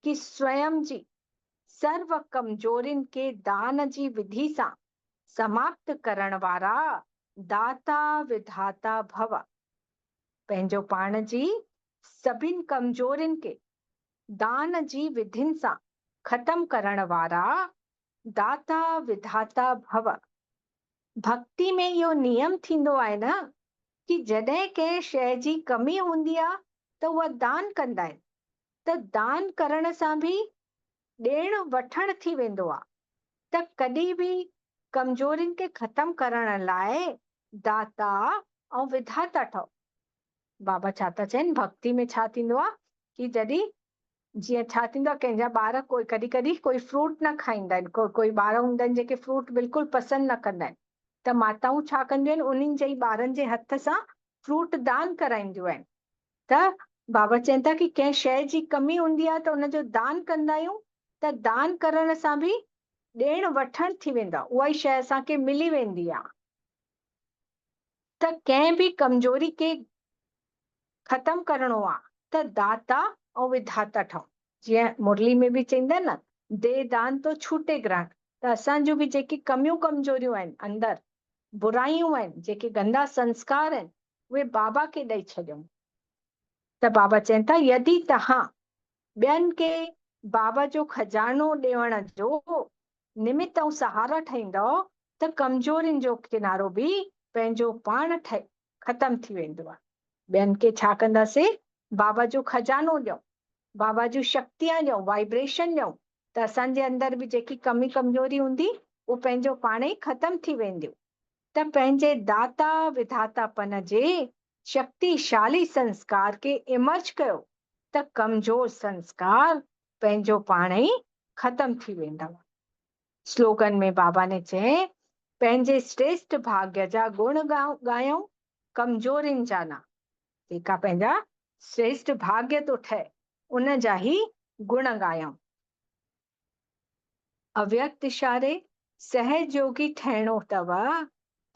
कि स्वयं जी सर्व कमजोरियुनि खे दान जी विधि सां समाप्त करण वारा दाता विधाता भव। पंहिंजो पाण जी सभिनि कमजोरियुनि खे दान जी विधियुनि सां ख़त्म करण वारा दाता विधाता भव। भक्ति में इहो नियम थींदो आहे न कि जॾहिं कंहिं शइ जी कमी हूंदी आहे त उहा दान कंदा आहिनि। त दान करण सां भी ॾियण वठण थी वेंदो आहे। त कॾहिं भी कमजोरियुनि खे ख़त्म करण लाइ दाता ऐं विधाता ठहो। बाबा छा था चवनि, भक्ति में छा थींदो आहे कि जॾहिं जीअं छा थींदो आहे, कंहिंजा ॿार कॾहिं कोई फ्रूट न खाईंदा आहिनि, कोई ॿार हूंदा आहिनि जेके फ्रूट बिल्कुलु पसंदि न कंदा आहिनि, त माताऊं छा कंदियूं आहिनि, उन्हनि जे ॿारनि जे हथ सां फ्रूट दान कराईंदियूं आहिनि। त बाबा चवनि था कि कंहिं शइ जी कमी हूंदी आहे त उनजो दान कंदा आहियूं। त दान करण सां भी ॾियण वठण थी वेंदा, उहा ई शइ असांखे मिली वेंदी आहे। त कंहिं बि कमजोरी खे ख़तम करणो आहे त दाता ऐं विधाता ठहूं। जीअं मुरली में बि चईंदा आहिनि न, दे दान तो छूटे ग्रहण। त असांजूं बि जेकी कमियूं कमजोरियूं आहिनि अंदरि, बुराइयूं आहिनि, जेके गंदा संस्कार आहिनि, उहे बाबा खे ॾेई छॾियूं। त बाबा चवनि था, यदि तव्हां ॿियनि खे बाबा जो खजानो ॾियण जो निमित ऐं सहारा ठहींदव त कमजोरियुनि जो किनारो बि पंहिंजो पाण ख़तम थी वेंदो आहे। ॿियनि खे छा कंदासीं? बाबा जो खजानो ॾियूं, बाबा जूं शक्तियां ॾियूं, वाइब्रेशन ॾियूं, त असांजे अंदरि बि जेकी कमी कमजोरी हूंदी उहो पंहिंजो पाण ई ख़तम थी वेंदियूं। त पंहिंजे दाता विधातापन जे शक्तिशाली संस्कार खे इमर्ज कयो त कमजोर संस्कार पंहिंजो पाण ई ख़तम थी वेंदव। स्लोगन में बाबा ने चए, पंहिंजे श्रेष्ठ भाग्य जा गुण ॻायूं, कमजोरियुनि जा न। जेका पंहिंजा श्रेष्ठ भाग्य तो ठहे उन जा ही गुण ॻायूं। अव्यक्त इशारे सहजयोगी ठहिणो अथव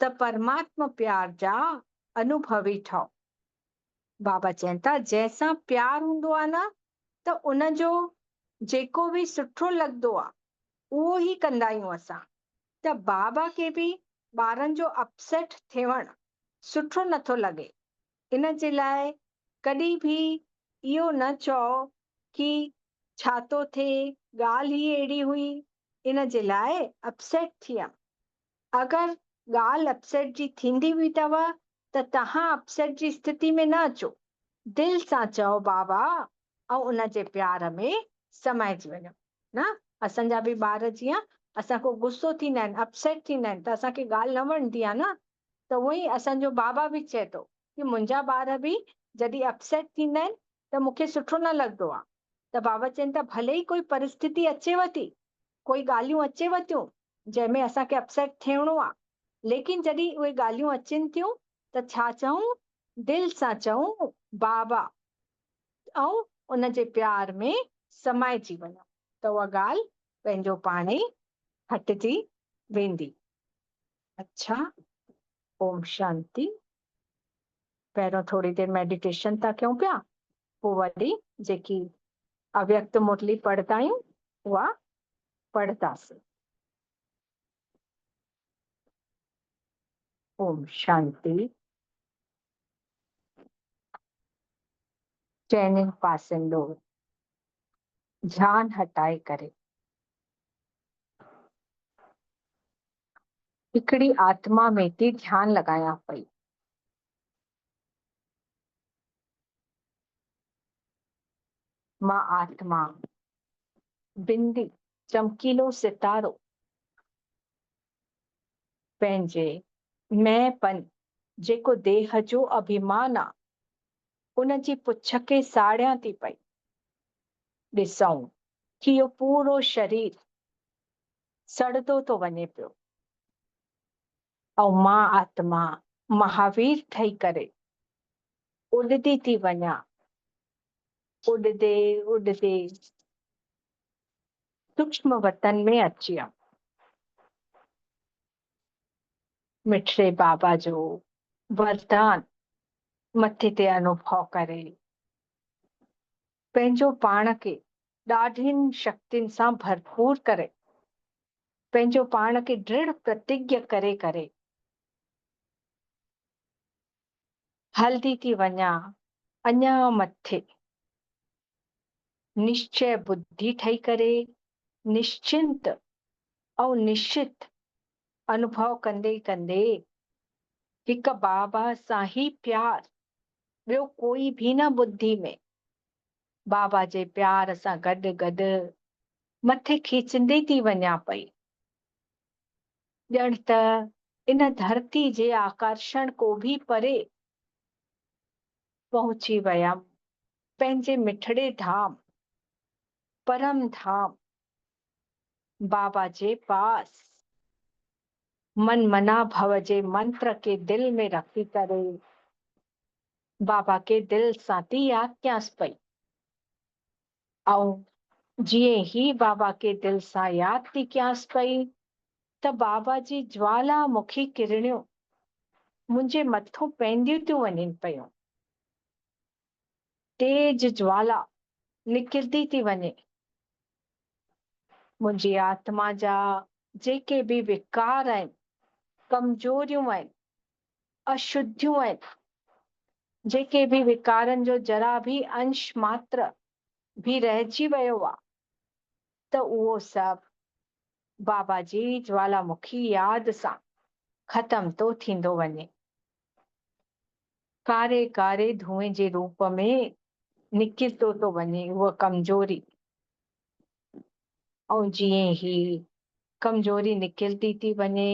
त परमात्मा प्यार जा अनुभवी ठहो। बाबा चवनि था, जंहिंसां प्यार हूंदो आहे न, त उनजो जेको बि सुठो लॻंदो आहे उहो ई कंदा आहियूं असां। त बाबा खे बि ॿारनि जो अपसेट थियणु सुठो नथो लॻे। इन जे लाइ कॾहिं बि इहो न चओ कि छा थो थिए, ॻाल्हि ही अहिड़ी हुई, इन जे लाइ अपसेट थी वियमि। अगरि ॻाल्हि अपसेट जी थींदी बि अथव त तव्हां अपसेट जी स्थिति में न अचो, दिलि सां चओ बाबा ऐं उन जे प्यार में समाइजी वञो। न असांजा बि ॿार जीअं असांखां गुस्सो थींदा आहिनि, अपसेट थींदा आहिनि, त असांखे ॻाल्हि न वणंदी आहे न। त उहो ई असांजो बाबा बि चए थो कि मुंहिंजा ॿार बि जॾहिं अपसेट थींदा आहिनि त मूंखे सुठो न लॻंदो आहे। त बाबा चवनि था, भले ई कोई परिस्थिति अचेव थी, कोई ॻाल्हियूं अचेव थियूं जंहिंमें असांखे अपसेट थियणो आहे, लेकिन जॾहिं उहे ॻाल्हियूं अचनि थियूं त छा चऊं? दिलि सां चऊं बाबा ऐं उन जे प्यार में समाइजी वञो, त उहा ॻाल्हि पंहिंजो पाण ई हटिजी वेंदी। अच्छा, ओम शांति। पहिरियों थोड़ी देरि मेडिटेशन था कयूं पिया, पोइ वरी जेकी अव्यक्त मुरली पढ़ंदा आहियूं उहा पढ़ंदासीं। ओम शांति। चइनिनि पासनि ॾोर ध्यानु हटाए करे हिकिड़ी आत्मा में थी ध्यानु लॻायां पई। मां आत्मा, बिंदी, चमकीलो सितारो, पंहिंजे मैंपन जेको देह जो अभिमान आहे उन जी पुछ खे साड़ियां थी पई। ॾिसूं कि इहो पूरो शरीर सड़ंदो थो वञे पियो ऐं मां आत्मा महावीर ठही करे उॾंदी थी वञा। उॾंदे उॾंदे सूक्ष्म वतन में अची वियमि। मिठड़े बाबा जो वरदान मथे ते अनुभव करे पंहिंजो पाण खे ॾाढियुनि शक्तियुनि सां भरपूर करे, पंहिंजो पाण खे दृढ़ प्रतिज्ञ करे करे हलदी थी वञा अञा मथे। निश्चय बुद्धि ठही करे निश्चिंत ऐं निश्चित अनुभव कंदे कंदे हिकु बाबा सां ही प्यार, ॿियो कोई बि न बुद्धि में, बाबा जे प्यार सां गॾु गॾु मथे खीचंदी थी वञा पई। ॼण त इन धरती जे आकर्षण को बि परे पहुची वियमि पंहिंजे मिठड़े धाम, परम धाम बाबा जे पास। मन मना भव जे मंत्र के दिल में रखी करे बाबा के दिल सां थी याद कयांसि पई ऐं जीअं ही बाबा के दिल सां यादि थी कयांसि पई त बाबा जी ज्वालामुखी किरणियूं मुंहिंजे मथो पवंदियूं थियूं वञनि पयूं। तेज ज्वाला निकिरंदी थी वञे। मुंहिंजी आत्मा जा जेके बि विकार आहिनि, कमजोरियूं आहिनि, अशुद्धियूं आहिनि, जेके बि विकारनि जो जरा भी अंश मात्र भी रहिजी वियो आहे, त उहो सभु बाबा जी ज्वालामुखी यादि सां ख़तम थो थींदो वञे। कारे कारे धुएं जे रूप में निकिरंदो थो वञे उहा कमजोरी। ऐं जीअं ही कमजोरी निकिरंदी थी वञे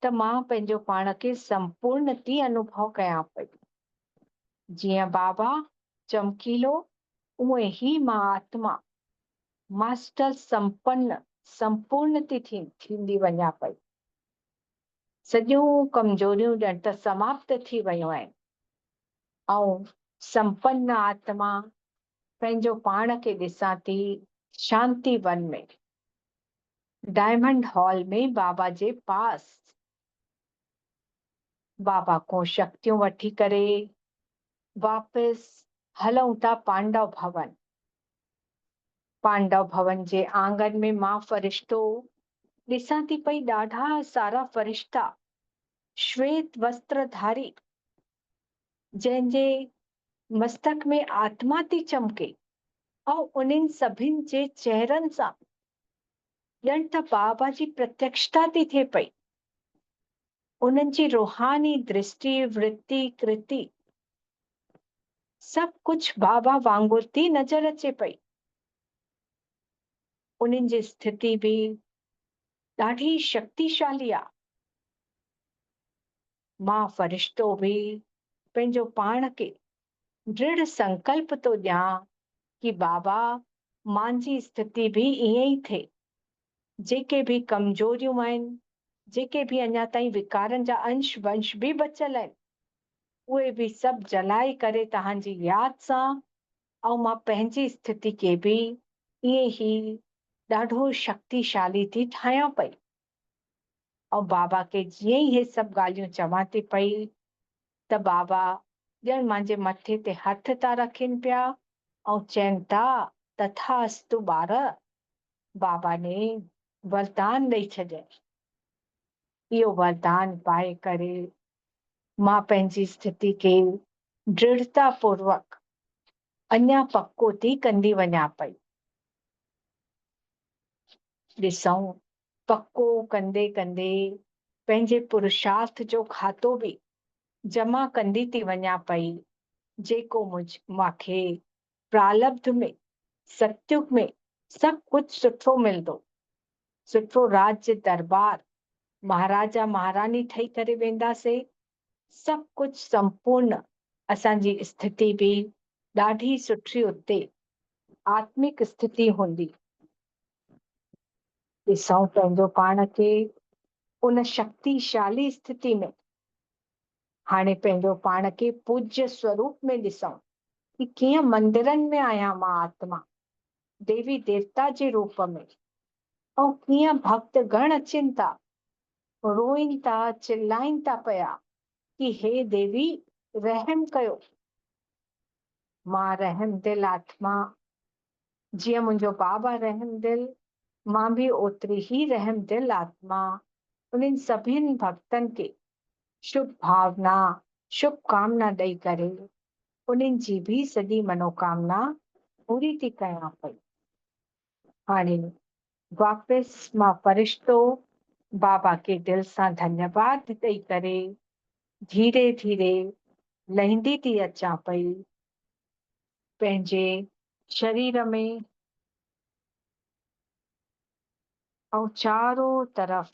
त मां पंहिंजो पाण खे संपूर्ण थी अनुभव कयां पई। जीअं बाबा चमकीलो, उहे ही मां आत्मा मास्टर संपूर्ण थींदी वञा पई। सॼियूं कमजोरियूं ॼण त समाप्त थी वियूं आहिनि ऐं संपन्न आत्मा पंहिंजो पाण खे ॾिसां थी शांति वन में, डायमंड हॉल में बाबा जे पास। बाबा को शक्तियूं वठी करे वापसि हलूं था पांडव भवन। पांडव भवन जे आंगन में मां फरिश्तो ॾिसां थी पई, ॾाढा सारा फरिश्ता श्वेत वस्त्रधारी, जंहिंजे मस्तक में आत्मा थी चमके ऐं उन्हनि सभिनि जे चेहरनि सां ॼण त बाबा जी प्रत्यक्षता थी थिए पई। उन्हनि जी रूहानी दृष्टि, वृत्ति, कृति सभु कुझु बाबा वांगुर थी नज़र अचे पई। उन्हनि जी स्थिति बि ॾाढी शक्तिशाली आहे। मां फरिश्तो बि पंहिंजो पाण खे दृढ़ संकल्प थो ॾियां कि बाबा मुंहिंजी स्थिति बि ईअं ई थिए। जेके बि कमजोरियूं आहिनि, जेके बि अञा ताईं विकारनि जा अंश वंश बि बचियल आहिनि, उहे बि सभु जलाए करे तव्हांजी यादि सां ऐं मां पंहिंजी स्थिति खे बि ईअं ई ॾाढो शक्तिशाली थी ठाहियां पई। ऐं बाबा खे जीअं ई हे सभु ॻाल्हियूं चवां थी पई त बाबा ॼण मुंहिंजे मथे ते हथ था रखनि पिया ऐं चवनि था तथास्तु ॿार। बाबा ने वरदान ॾेई छॾियईं। इहो वरदान पाए करे मां पंहिंजी स्थिति खे दृढ़ता पूर्वक अञा पक्को थी कंदी वञा पई। ॾिसूं, पक्को कंदे कंदे पंहिंजे पुरुषार्थ जो खातो बि जमा कंदी थी वञा पई, जेको मूंखे प्रालब्ध में, सत्युग में सभु कुझु सुठो मिलंदो। सुठो राज्य दरबार, महाराजा महारानी ठही करे वेंदासीं। सभु कुझु संपूर्ण, असांजी स्थिति बि ॾाढी सुठी उते आत्मिक स्थिति हूंदी। ॾिसूं पंहिंजो पाण खे उन शक्तिशाली स्थिति में। हाणे पंहिंजो पाण खे पूज्य स्वरूप में ॾिसूं कि कीअं मंदिरनि में आहियां मां आत्मा, देवी देवता जे रूप में, ऐं कीअं भक्त गण अचनि था, रोइनि था, चिल्लाइनि था पिया कि हे देवी रहम कयो। मां रहम दिल आत्मा, जीअं मुंहिंजो बाबा रहम दिल, मां बि ओतिरी ही रहम दिल आत्मा उन्हनि सभिनि भक्तनि खे शुभ भावना, शुभकामना ॾेई करे उन्हनि जी भी सॼी मनोकामना पूरी थी कयां पई। हाणे वापसि मां फरिश्तो बाबा के दिल सां धन्यवाद ॾेई करे धीरे धीरे लहींदी थी अचां पई पंहिंजे शरीर में, ऐं चारो तरफ़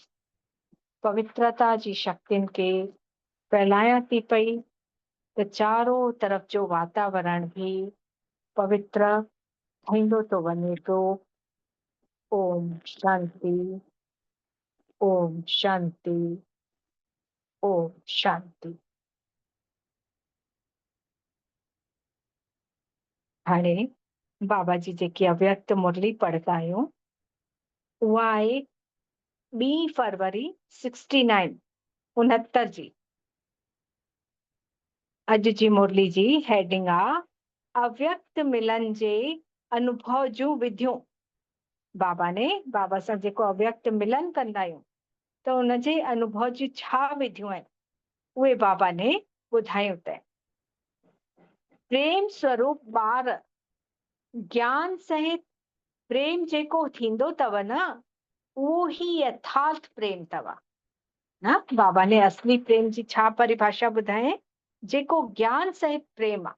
पवित्रता जी शक्तियुनि खे फैलायां थी पई त चारो तरफ़ जो वातावरण भी पवित्र थींदो थो वञे थो। ओम शांति, ओम शांति, ओम शांति। हाणे बाबा जी जेकी अव्यक्त मुरली पढ़ंदा आहियूं उहा आहे 2 फरवरी 69 जी। अॼु जी मुरली जी हेडिंग आहे अव्यक्त मिलन जे अनुभव जूं विधियूं। बाबा सां जेको अव्यक्त मिलन कंदा आहियूं त उनजे अनुभव जी छा विधियूं आहिनि उहे बाबा ने ॿुधायूं अथई। प्रेम स्वरूप ॿार ज्ञान सहित प्रेम जेको थींदो अथव न उहो ही यथार्थ प्रेम अथव न। बाबा ने असली प्रेम जी छा परिभाषा ॿुधाए, जेको ज्ञान सहित प्रेम आहे।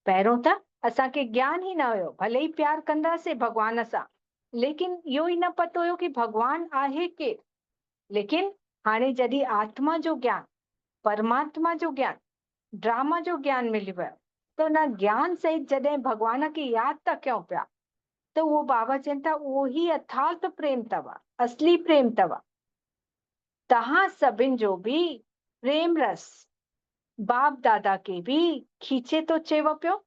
पहिरियों त असांखे ज्ञान ई न हुयो, भले ई प्यार कंदासीं भॻवान सां, लेकिन इहो ई न पतो हुयो कि भॻवान आहे केरु। लेकिन हाणे जॾहिं आत्मा जो ज्ञान, परमात्मा जो ज्ञान, ड्रामा जो ज्ञान मिली वियो त उन ज्ञान सहित जॾहिं भॻवान खे यादि था कयूं पिया त उहो बाबा चवनि था उहो ही यथार्थ प्रेम अथव, असली प्रेम अथव। तव्हां सभिनि जो बि प्रेम रस बाप दादा खे बि खीचे थो चेव पियो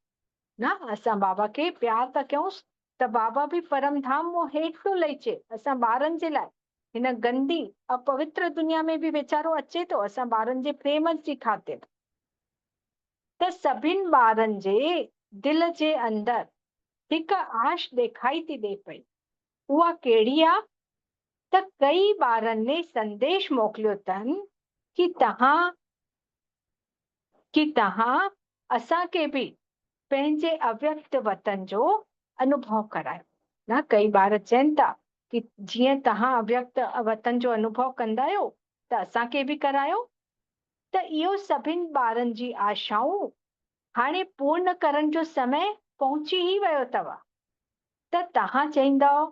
न। असां बाबा खे प्यार था कयूंसि त बाबा बि परम धाम वो हेठि थो लही अचे असां ॿारनि जे लाइ। हिन गंदी अपवित्र दुनिया में बि वीचारो अचे थो असां ॿारनि जे प्रेम जी ख़ातिर। त सभिनि ॿारनि जे दिल जे अंदरि हिकु आश ॾेखाई थी ॾे पई। उहा कहिड़ी आहे त कई ॿारनि ने संदेश मोकिलियो अथनि कि तव्हां असांखे बि पंहिंजे अव्यक्त वतन जो अनुभव करायो न। कई ॿार चवनि था कि जीअं तव्हां अव्यक्त वतन जो अनुभव कंदा आहियो त असांखे बि करायो। त इहो सभिनि ॿारनि जी आशाऊं हाणे पूर्ण करण जो समय पहुची ई वियो अथव। त तव्हां चईंदव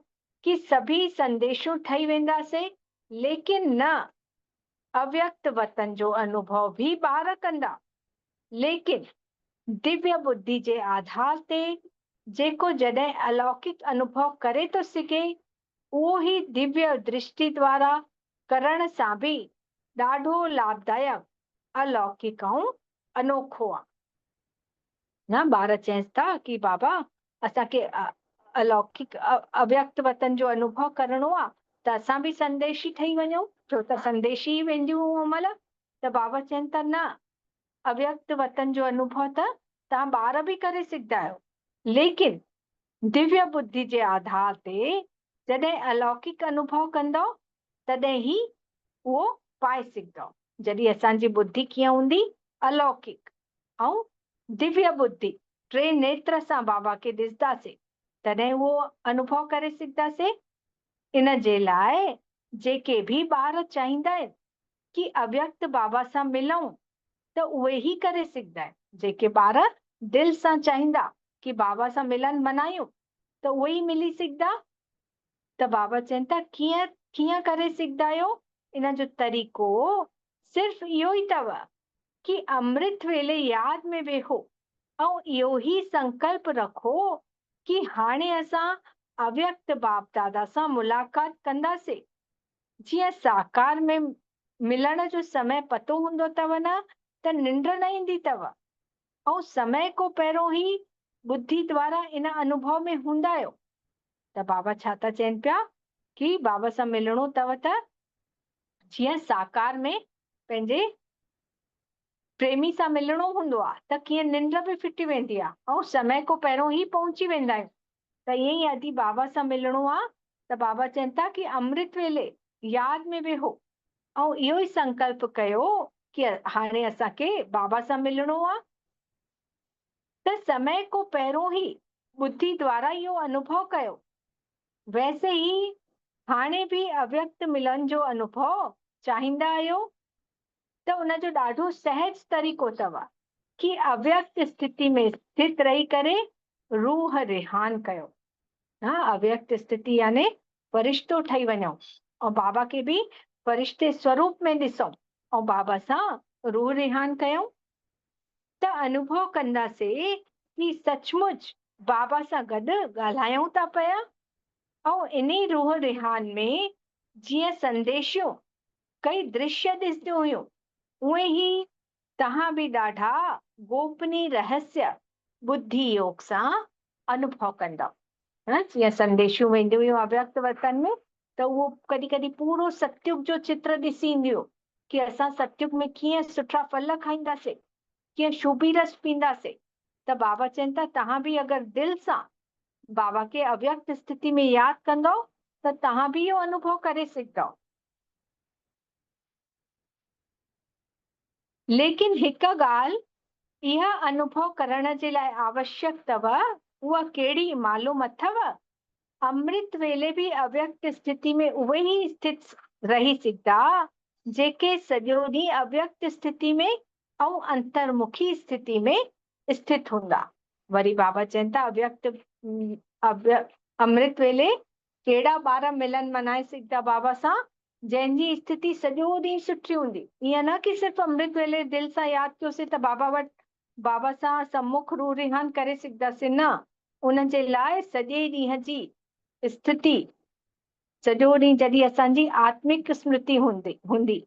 कि सभी संदेशूं ठही वेंदासीं, लेकिन न, अव्यक्त वतन जो अनुभव भी ॿार कंदा, लेकिन दिव्य बुद्धि जे आधार ते जेको जॾहिं अलौकिक अनुभव करे थो सघे उहो ही दिव्य दृष्टि द्वारा करण सां बि ॾाढो लाभदायक, अलौकिक ऐं अनोखो आहे न। ॿार चवनि था कि बाबा असांखे अलौकिक अव्यक्त वतन जो अनुभव करणो आहे त असां बि संदेशी ठही वञूं, छो त संदेशी वेंदियूं महिल। त बाबा चवनि था न, अव्यक्त वतन जो अनुभव त तव्हां ॿार बि करे सघंदा आहियो, लेकिन दिव्य बुद्धि जे आधार ते जॾहिं अलौकिक अनुभव कंदव तॾहिं ही उहो पाए सघंदव। जॾहिं असांजी बुद्धि कीअं हूंदी, अलौकिक ऐं दिव्य बुद्धि, टे नेत्र सां बाबा खे ॾिसंदासीं तॾहिं उहो अनुभव करे सघंदासीं। इन जे लाइ जेके भी ॿार चाहींदा आहिनि कि अव्यक्त बाबा सां मिलूं त उहे ही करे सघंदा आहिनि। जेके ॿार दिल सां चाहींदा कि बाबा सां मिलन मनायूं त उहे ई मिली सघंदा। त बाबा चवनि था कीअं करे सघंदा आहियो। इन जो तरीक़ो सिर्फ़ इहो ई अथव कि अमृत वेले यादि में वेहो ऐं इहो ई संकल्प रखो कि हाणे असां अव्यक्त बाप दादा सां मुलाक़ात कंदासीं। जीअं साकार में मिलण जो समय पतो हूंदो अथव न त निंड न ईंदी अथव, ऐं समय को पहिरियों ही बुद्धि द्वारा इन अनुभव में हूंदा आहियो। त बाबा छा था चवनि पिया कि बाबा सां मिलणो अथव त जीअं साकार में पंहिंजे प्रेमी सां मिलणो हूंदो आहे त कीअं निंड बि फिटी वेंदी आहे ऐं समय को पहिरियों ही पहुची वेंदा आहियूं। त ईअं ई यदि बाबा सां मिलणो आहे त बाबा चवनि था कि अमृत वेले यादि में वेहो ऐं इहो ई संकल्प कयो कि हाणे असांखे बाबा सां मिलणो आहे। त समय को पहिरियों ही बुद्धि द्वारा इहो अनुभव कयो। वैसे ही हाणे भी अव्यक्त मिलन जो अनुभव चाहींदा आहियो त उनजो ॾाढो सहज तरीक़ो अथव कि अव्यक्त स्थिति में स्थित रही करे रूह रिहान कयो। हाँ, अव्यक्त स्थिति यानी फरिश्तो ठही वञो ऐं बाबा खे बि फरिश्ते स्वरूप में ॾिसो ऐं बाबा सां रूह रिहान कयूं त अनुभव कंदासीं कि सचमुच बाबा सां गॾु ॻाल्हायूं था पिया। ऐं इन्ही रूह रिहान में जीअं संदेशियूं कई दृश्य ॾिसंदियूं हुयूं उहे ही तव्हां बि ॾाढा गोपनीय रहस्य बुद्धि योग सां अनुभव कंदव। जीअं संदेशूं वेंदियूं हुयूं अव्यक्त वतन में, त उहो कॾहिं कॾहिं पूरो सतयुग जो चित्र ॾिसी ईंदियूं कि असां सतयुग में कीअं सुठा फल खाईंदासीं, कीअं शूबी रस पींदासीं। त बाबा चवनि था तव्हां बि अगरि दिलि सां बाबा खे अव्यक्त स्थिति में यादि कंदव त तव्हां बि इहो अनुभव करे सघंदव। लेकिन हिकु ॻाल्हि इहा अनुभव करण जे लाइ आवश्यक अथव, उहा कहिड़ी मालूम अथव? अमृत वेले बि अव्यक्त स्थिति में उहे ई स्थित रही सघंदा जेके सॼो ॾींहुं अव्यक्त स्थिति में ऐं अंतर्मुखी स्थिति में स्थित हूंदा। वरी बाबा चवनि था अमृत वेले कहिड़ा ॿार मिलन मनाए सघंदा बाबा सां, जंहिंजी स्थिति सॼो ॾींहुं सुठी हूंदी। ईअं न कि सिर्फ़ु अमृत वेले दिलि सां यादि कयोसीं त बाबा वटि बाबा सां सम्मुख रू रिहान करे सघंदासीं, न। उन जे लाइ सॼे ॾींहं जी स्थिति, सॼो ॾींहुं जॾहिं असांजी आत्मिक स्मृति हूंदी,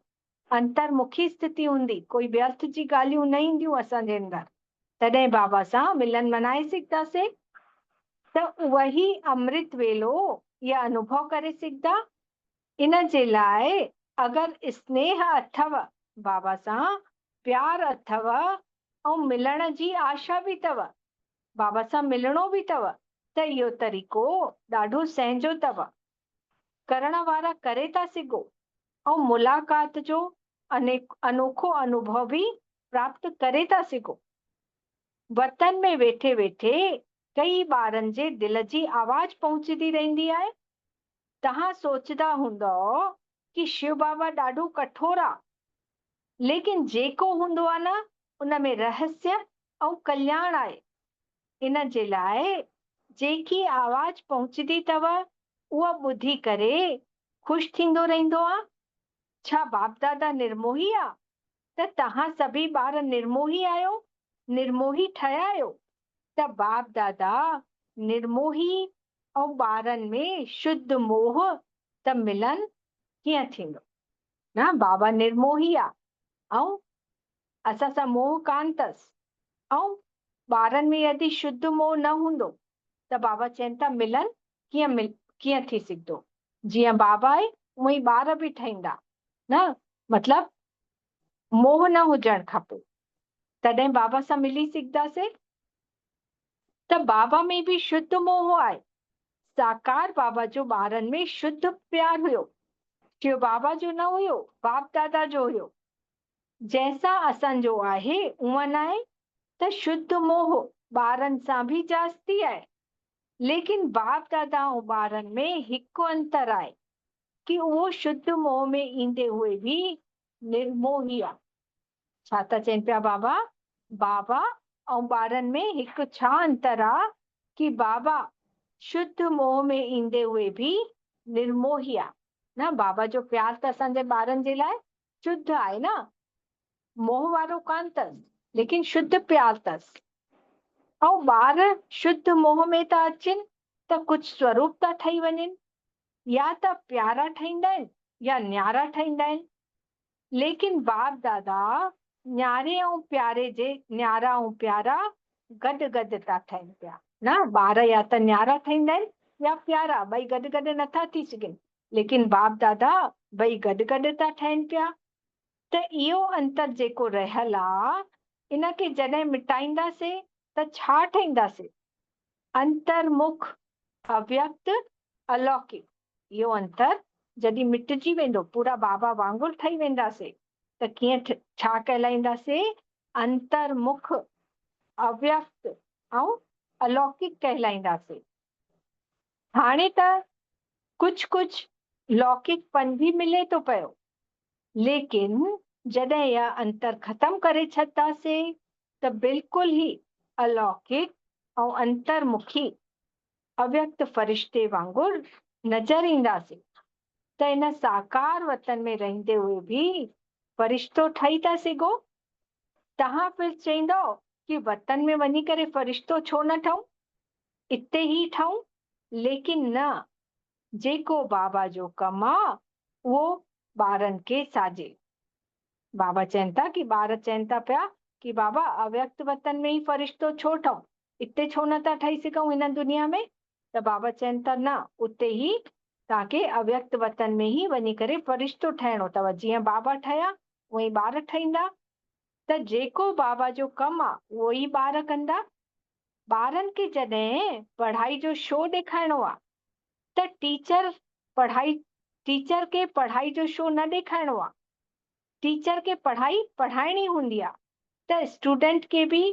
अंतर्मुखी स्थिति हूंदी, कोई व्यर्थ जी ॻाल्हियूं न ईंदियूं असांजे अंदरि, तॾहिं बाबा सां मिलन मनाए सघंदासीं। त वही अमृत वेलो इहा अनुभव करे सघंदा। इन जे लाइ अगरि स्नेह अथव बाबा सां, प्यार अथव ऐं मिलण जी आशा बि अथव, बाबा सां मिलणो बि अथव, त इहो तरीक़ो ॾाढो सहंजो अथव, करण वारा करे था सघो ऐं मुलाक़ात जो अनोखो अनुभव बि प्राप्त करे था सघो। वतन में वेठे वेठे कई ॿारनि जे दिल जी आवाज़ पहुचंदी रहंदी आहे। तव्हां सोचंदा हूंदव कि शिव बाबा ॾाढो कठोर आहे, लेकिन जेको हूंदो आहे न, उन में रहस्य ऐं कल्याण आहे। इन जे लाइ जेकी आवाज़ पहुचंदी अथव उहा ॿुधी करे ख़ुशि थींदो रहंदो आहे। छा बाप दादा निर्मोही आहे? त तव्हां सभी ॿार निर्मोही आहियो, निर्मोही ठहिया आहियो। त बाप दादा निर्मोही ऐं ॿारनि में शुद्ध मोह त मिलन कीअं थींदो? न, बाबा निर्मोही आहे ऐं असां सां मोह कान अथसि, ऐं ॿारनि में यदि शुद्ध मोह न हूंदो त बाबा चवनि था मिलन कीअं थी सघंदो? जीअं बाबा आहे उअं ई ॿार बि ठहींदा, न, मतलब मोह न हुजणु खपे, तॾहिं बाबा सां मिली सघंदासीं। त बाबा में बि शुद्ध मोह आहे। साकार बाबा जो ॿारनि में शुद्ध प्यार हुयो, शिव बाबा जो न हुयो, बाप दादा जो हुयो। जैसा असांजो आहे उअं न आहे। त शुद्ध मोह ॿारनि सां बि जास्ती आहे, लेकिन बाप दादा ऐं ॿारनि में हिकु अंतर आहे कि उहो शुद्ध मोह में ईंदे हुए बि निर्मोही आहे। छा था चवनि पिया बाबा? बाबा ऐं ॿारनि में हिकु छा अंतर आहे कि बाबा शुद्ध मोह में ईंदे हुए बि निर्मोही आहे। न, बाबा जो प्यार त असांजे ॿारनि जे लाइ शुद्ध आहे न, मोह वारो कान अथसि, लेकिन शुद्ध प्यार अथसि। ऐं ॿार शुद्ध मोह में था अचनि त कुझु स्वरूप था ठही वञनि, या त प्यारा ठहींदा आहिनि या न्यारा ठहींदा आहिनि। लेकिन बाप दादा न्यारे ऐं प्यारे जे न्यारा ऐं प्यारा गॾु गॾु था ठहनि पिया। न, ॿार या त न्यारा ठहींदा आहिनि या प्यारा, ॿई गॾु गॾु नथा थी सघनि, लेकिन बाप दादा ॿई गॾु गॾु था ठहनि पिया। त इहो अंतर जेको रहियल आहे, इनखे जॾहिं मिटाईंदासीं त छा ठहींदासीं? अंतर्मुख, अव्यक्त, अलौकिक। इहो अंतर जॾहिं मिटिजी वेंदो, पूरा बाबा वांगुरु ठही वेंदासीं, त कीअं छा कहलाईंदासीं? अंतर्मुख, अव्यक्त ऐं अलौकिक कहलाईंदासीं। हाणे त कुझु कुझु लौकिकपन बि मिले थो पियो, लेकिन जॾहिं इहा अंतर ख़तम करे छॾंदासीं त बिल्कुलु ई अलौकिक ऐं अंतर्मुखी अव्यक्त फ़रिश्ते वांगुरु नज़र ईंदासीं। त इन साकार वतन में रहंदे हुए बि फ़रिश्तो ठही था सघो। तव्हां फिर चईंदव कि वतन में वञी करे फ़रिश्तो छो न ठहूं, इते ई ठहूं। लेकिन न, जेको बाबा जो कमु आहे उहो ॿारनि खे साजे। बाबा चवनि था कि ॿार चवनि था पिया कि बाबा अव्यक्त वतन में ई फ़रिश्तो छो ठहूं, इते छो नथा ठही सघूं हिन दुनिया में? त बाबा चवनि था न, उते ई तव्हांखे अव्यक्त वतन में ई वञी करे फ़रिश्तो ठहिणो अथव। जीअं बाबा ठहिया उहे ई ॿार ठहींदा। त जेको बाबा जो कमु आहे उहो ई ॿार कंदा। ॿारनि खे जॾहिं पढ़ाई जो शो ॾेखारिणो आहे त टीचर खे पढ़ाई जो शो न ॾेखारिणो आहे। टीचर खे पढ़ाई पढ़ाइणी हूंदी आहे, त स्टूडेंट खे बि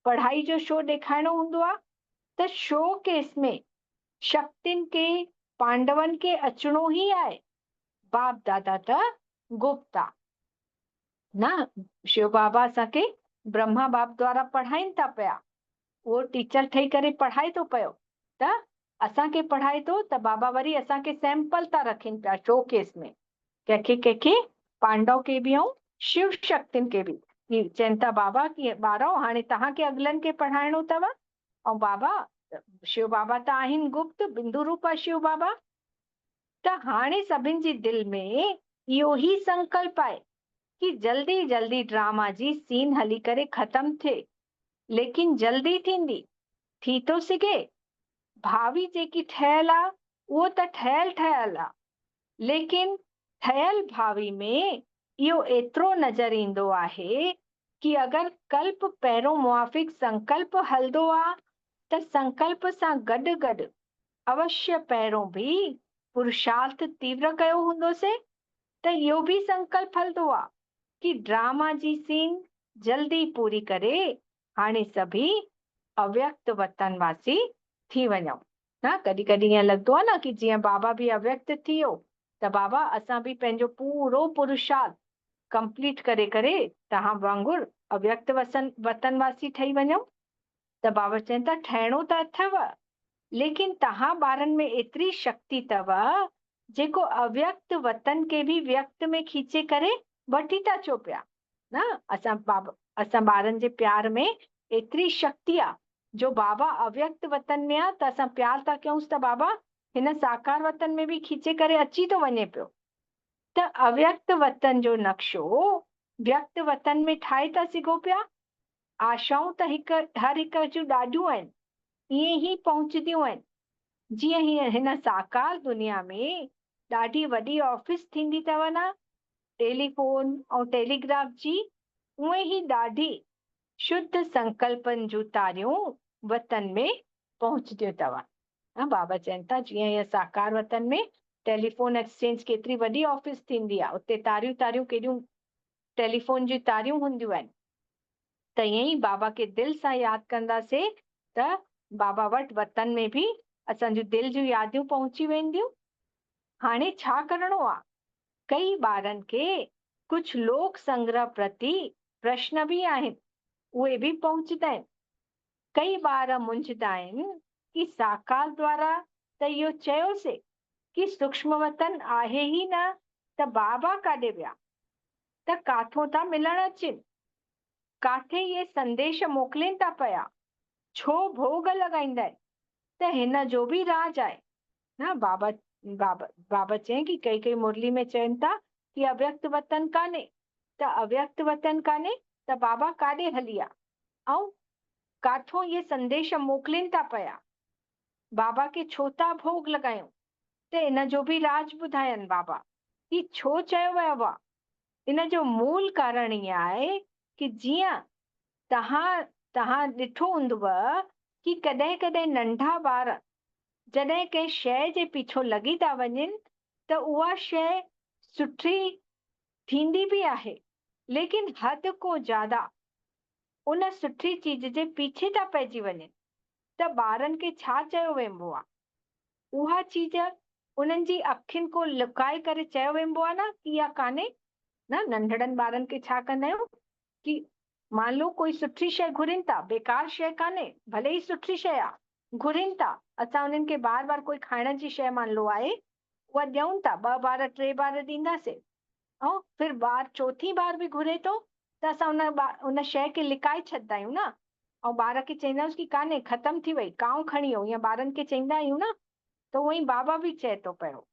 पढ़ाई जो शो ॾेखारिणो हूंदो आहे। त शो केस में शक्तियुनि खे, पांडवनि खे अचिणो ई आहे। बाप दादा त गुप्त आहे न। शिव बाबा असांखे ब्रह्मा बाप द्वारा पढ़ाइनि था पिया। उहो टीचर ठही करे पढ़ाए थो पियो, त असांखे पढ़ाए थो। त बाबा वरी असांखे सैंपल था रखनि पिया शो केस में, कंहिंखे कंहिंखे पांडव खे बि ऐं शिव शक्तियुनि खे बि। चवनि था बाबा की ॿारो हाणे तव्हांखे अगलनि खे पढ़ाइणो अथव। ऐं बाबा शिव बाबा त आहिनि गुप्त, बिंदु रूप आहे शिव बाबा। त हाणे सभिनि जी दिलि में इहो ई संकल्प आहे कि जल्दी जल्दी ड्रामा जी सीन हली करे ख़तम थिए। लेकिन जल्दी थींदी थी थो सघे। भावी जेकी ठहियल आहे उहो त ठहियल आहे, लेकिन ठहियल भावी में इहो एतिरो नज़र ईंदो आहे कि अगरि कल्प पहिरों मुआफ़िक संकल्प हलंदो आहे त संकल्प सां गॾु गॾु अवश्य पहिरों बि पुरुषार्थ तीव्र कयो हूंदोसीं, त इहो बि संकल्प हलंदो आहे कि ड्रामा जी सीन जल्दी पूरी करे हाणे सभी अव्यक्त वतन वासी थी वञूं। न कॾहिं कॾहिं ईअं लॻंदो आहे न कि जीअं बाबा बि अव्यक्त थी वियो, त बाबा असां बि पंहिंजो पूरो पुरुषार्थ कंप्लीट करे करे तव्हां वांगुरु अव्यक्त वतन वासी ठही वञूं। त बाबा चवनि था ठहिणो त अथव, लेकिन तव्हां ॿारनि में एतिरी शक्ति अथव जेको अव्यक्त वतन खे बि व्यक्त में खीचे करे वठी था अचो पिया। न असां ॿारनि जे प्यार में एतिरी शक्ति आहे। जो बाबा अव्यक्त वतन में आहे त असां प्यार था कयूंसि त बाबा हिन साकार वतन में बि खीचे करे अची थो वञे पियो। त अव्यक्त वतन जो नक्शो व्यक्त वतन में ठाहे था सघो पिया। आशाऊं त हर हिक जूं ॾाढियूं आहिनि, ईअं ई पहुचंदियूं आहिनि। जीअं हीअं हिन साकार दुनिया में ॾाढी वॾी ऑफिस थींदी अथव न टेलीफोन ऐं टेलीग्राफ जी, उहे ई ॾाढी शुद्ध संकल्पनि जूं तारियूं वतन में पहुचंदियूं अथव। बाबा चवनि था जीअं हीअं साकार वतन में टेलीफोन एक्सचेंज केतिरी वॾी ऑफिस थींदी आहे, उते तारियूं तारियूं केॾियूं टेलीफोन जी तारियूं हूंदियूं आहिनि। त ईअं ई बाबा खे दिलि सां यादि कंदासीं त बाबा वटि वतन में बि असांजूं दिलि जूं यादियूं पहुची वेंदियूं। हाणे छा करिणो आहे? कई ॿारनि खे कुझु लोक संग्रह प्रति प्रश्न बि आहिनि, उहे बि पहुचंदा आहिनि। कई ॿार मुंझदा आहिनि कि साकार द्वारा त इहो चयोसीं कि सूक्ष्म वतन आहे ई न, त बाबा काॾे विया, त काथों था मिलण अचनि, काथे इहे संदेश मोकिलनि था पिया, छो भोग लॻाईंदा आहिनि, त हिन जो बि राज आहे। न बाबा चई कि कई मुरली में चवनि था कि अव्यक्त वतन कान्हे, त अव्यक्त वतन कान्हे त बाबा काॾे हली विया ऐं काथों इहे संदेश मोकिलनि था पिया, बाबा खे छो था भोग लॻायूं, त इन जो बि राज ॿुधायनि बाबा कि छो चयो वियो आहे। इन जो मूल कारण ईअं आहे कि जीअं तव्हां ॾिठो हूंदव कि कॾहिं कॾहिं नंढा ॿार जॾहिं कंहिं शइ जे पीछो लॻी था वञनि त उहा शइ सुठी थींदी बि आहे, लेकिन हद को ज्यादा उन सुठी चीज जे पीछे था पइजी वञनि, त ॿारनि खे छा चयो वेंदो आहे? उहा चीज उन्हनि जी अखियुनि को लुकाए करे चयो वेंदो आहे न कि इहा कान्हे। न नंढड़नि ॿारनि खे छा कंदा आहियूं कि मान लो कोई सुठी शइ घुरनि था, बेकार शइ कान्हे, भले ई सुठी शइ आहे, घुरनि था, असां उन्हनि खे बार बार कोई खाइण जी शइ मान लो आहे उहा ॾियूं था, 2 बार 3 बार ॾींदासीं ऐं फिर ॿार चौथी बार बि घुरे थो त असां उन शइ खे लिकाए छॾींदा आहियूं न, ऐं ॿार खे चईंदा आहियूं कि कान्हे, ख़तम थी वई, कांउ खणी वियो, ईअं ॿारनि खे चईंदा आहियूं न। त उहो ई बाबा बि चए थो पियो,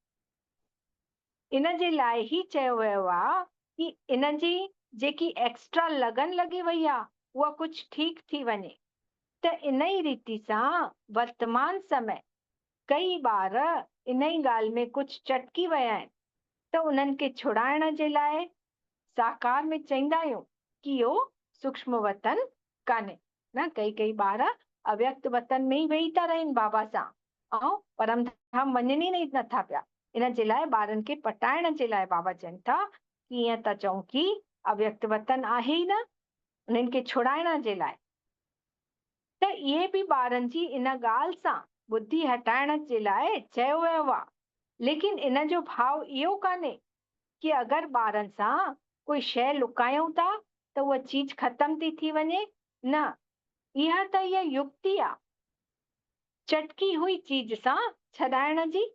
इन जे लाइ ई चयो वियो आहे कि इन जी जेकी एक्स्ट्रा लगन लॻी वई आहे उहा कुझु ठीकु थी वञे, त त इन ई रीति सां वर्तमान समय कई ॿार इन ई ॻाल्हि में कुझु चटकी विया आहिनि त उन्हनि खे छुड़ाइण जे लाइ साकार में चईंदा आहियूं कि इहो सूक्ष्म वतन कान्हे न। कई ॿार अव्यक्त वतन में ई वेही था रहनि बाबा सां ऐं परम धाम वञनि ई नथा पिया। इन जे लाइ ॿारनि खे पटाइण जे लाइ बाबा चवनि था कि ईअं था चऊं कि अव्यक्त वतन आहे ई न, उन्हनि खे छुड़ाइण जे लाइ। त इहे बि ॿारनि जी इन ॻाल्हि सां बुद्धि हटाइण जे लाइ चयो वियो आहे, लेकिन इन जो भाव इहो कान्हे कि अगरि ॿारनि सां कोई शइ लुकायूं था त उहा चीज ख़तम थी वञे, न। इहा युक्ति आहे चटकी हुई चीज सां छॾाइण जी,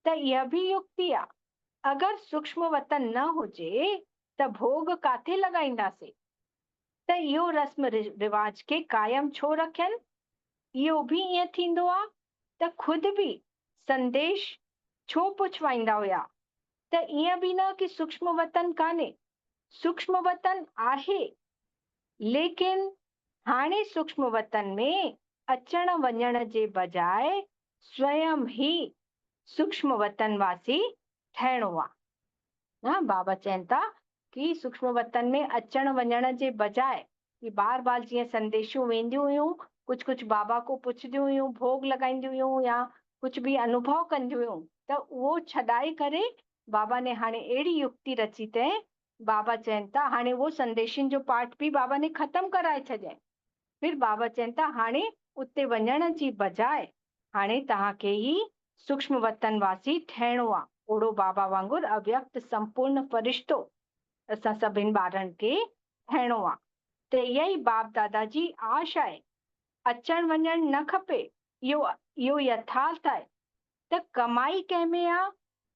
त इहा बि युक्ति आहे। अगरि सूक्ष्म वतन न हुजे त भोग काथे लॻाईंदासीं? त इहो रस्म रिवाज खे कायम छो रखियनि? इहो बि ईअं थींदो आहे त खुदि बि संदेश छो पुछवाईंदा हुया त ईअं बि न कि सूक्ष्म वतन कान्हे, सूक्ष्म वतन आहे, लेकिन हाणे सूक्ष्म वतन में अचण वञण जे बजाय स्वयं ही सूक्ष्म वतन वासी ठहिणो आहे न। बाबा चवनि था कि सूक्ष्म वतन में अचण वञण जे बजाय कि बार बार जीअं संदेशूं वेंदियूं हुयूं, कुझु बाबा को पुछंदियूं हुयूं, भोग लॻाईंदियूं हुयूं या कुझु बि अनुभव कंदियूं हुयूं, त उहो छॾाए करे बाबा ने हाणे अहिड़ी युक्ति रची अथई। बाबा चवनि था हाणे उहो संदेशनि जो पाठ बि बाबा ने ख़तम कराए छॾियईं। फिर बाबा चवनि था हाणे उते वञण जी बजाय हाणे तव्हांखे ई सूक्ष्म वतन वासी ठहिणो आहे। ओड़ो बाबा वांगुरु अव्यक्त संपूर्ण फ़रिश्तो असां सभिनि ॿारनि खे ठहिणो आहे। त इहा ई बाप दादा जी आश आहे। अचण वञण न खपे, इहो यथार्थ आहे। त कमाई कंहिंमें आहे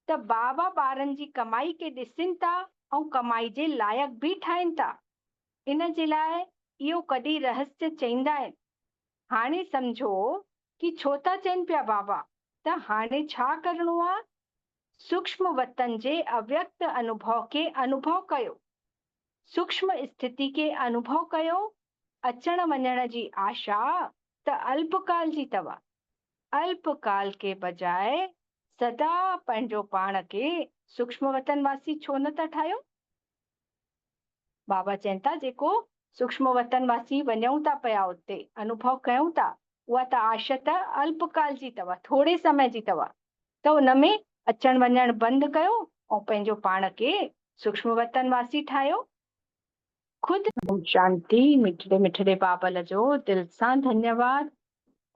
त बाबा ॿारनि जी कमाई खे ॾिसनि था ऐं कमाई जे लाइक़ बि ठाहिनि था। इन जे लाइ इहो कॾहिं रहस्य चईंदा आहिनि। हाणे सम्झो कि छो था चवनि पिया बाबा, त हाणे छा करिणो आहे? सूक्ष्म वतन जे अव्यक्त अनुभव खे अनुभव कयो, सूक्ष्म स्थिति खे अनुभव कयो। अचण वञण जी आशा त अल्पकाल जी अथव। अल्पकाल के बजाय सदा पंहिंजो पाण खे सूक्ष्म वतन वासी छो न था ठाहियो? बाबा चवनि था जेको सूक्ष्म वतन वासी वञूं था पिया उते अनुभव कयूं था, उहा त आशा त अल्पकाल जी अथव, थोरे समय जी अथव। त उन में अचण वञण बंदि कयो ऐं पंहिंजो पाण खे सूक्ष्म वतन वासी ठाहियो। खुद शांति। मिठड़े मिठड़े बाबल जो दिल सां धन्यवाद।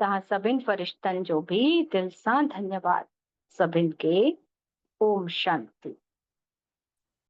तव्हां सभिनि फ़रिश्तनि जो बि दिल सां धन्यवाद। सभिनि खे ओम शांति।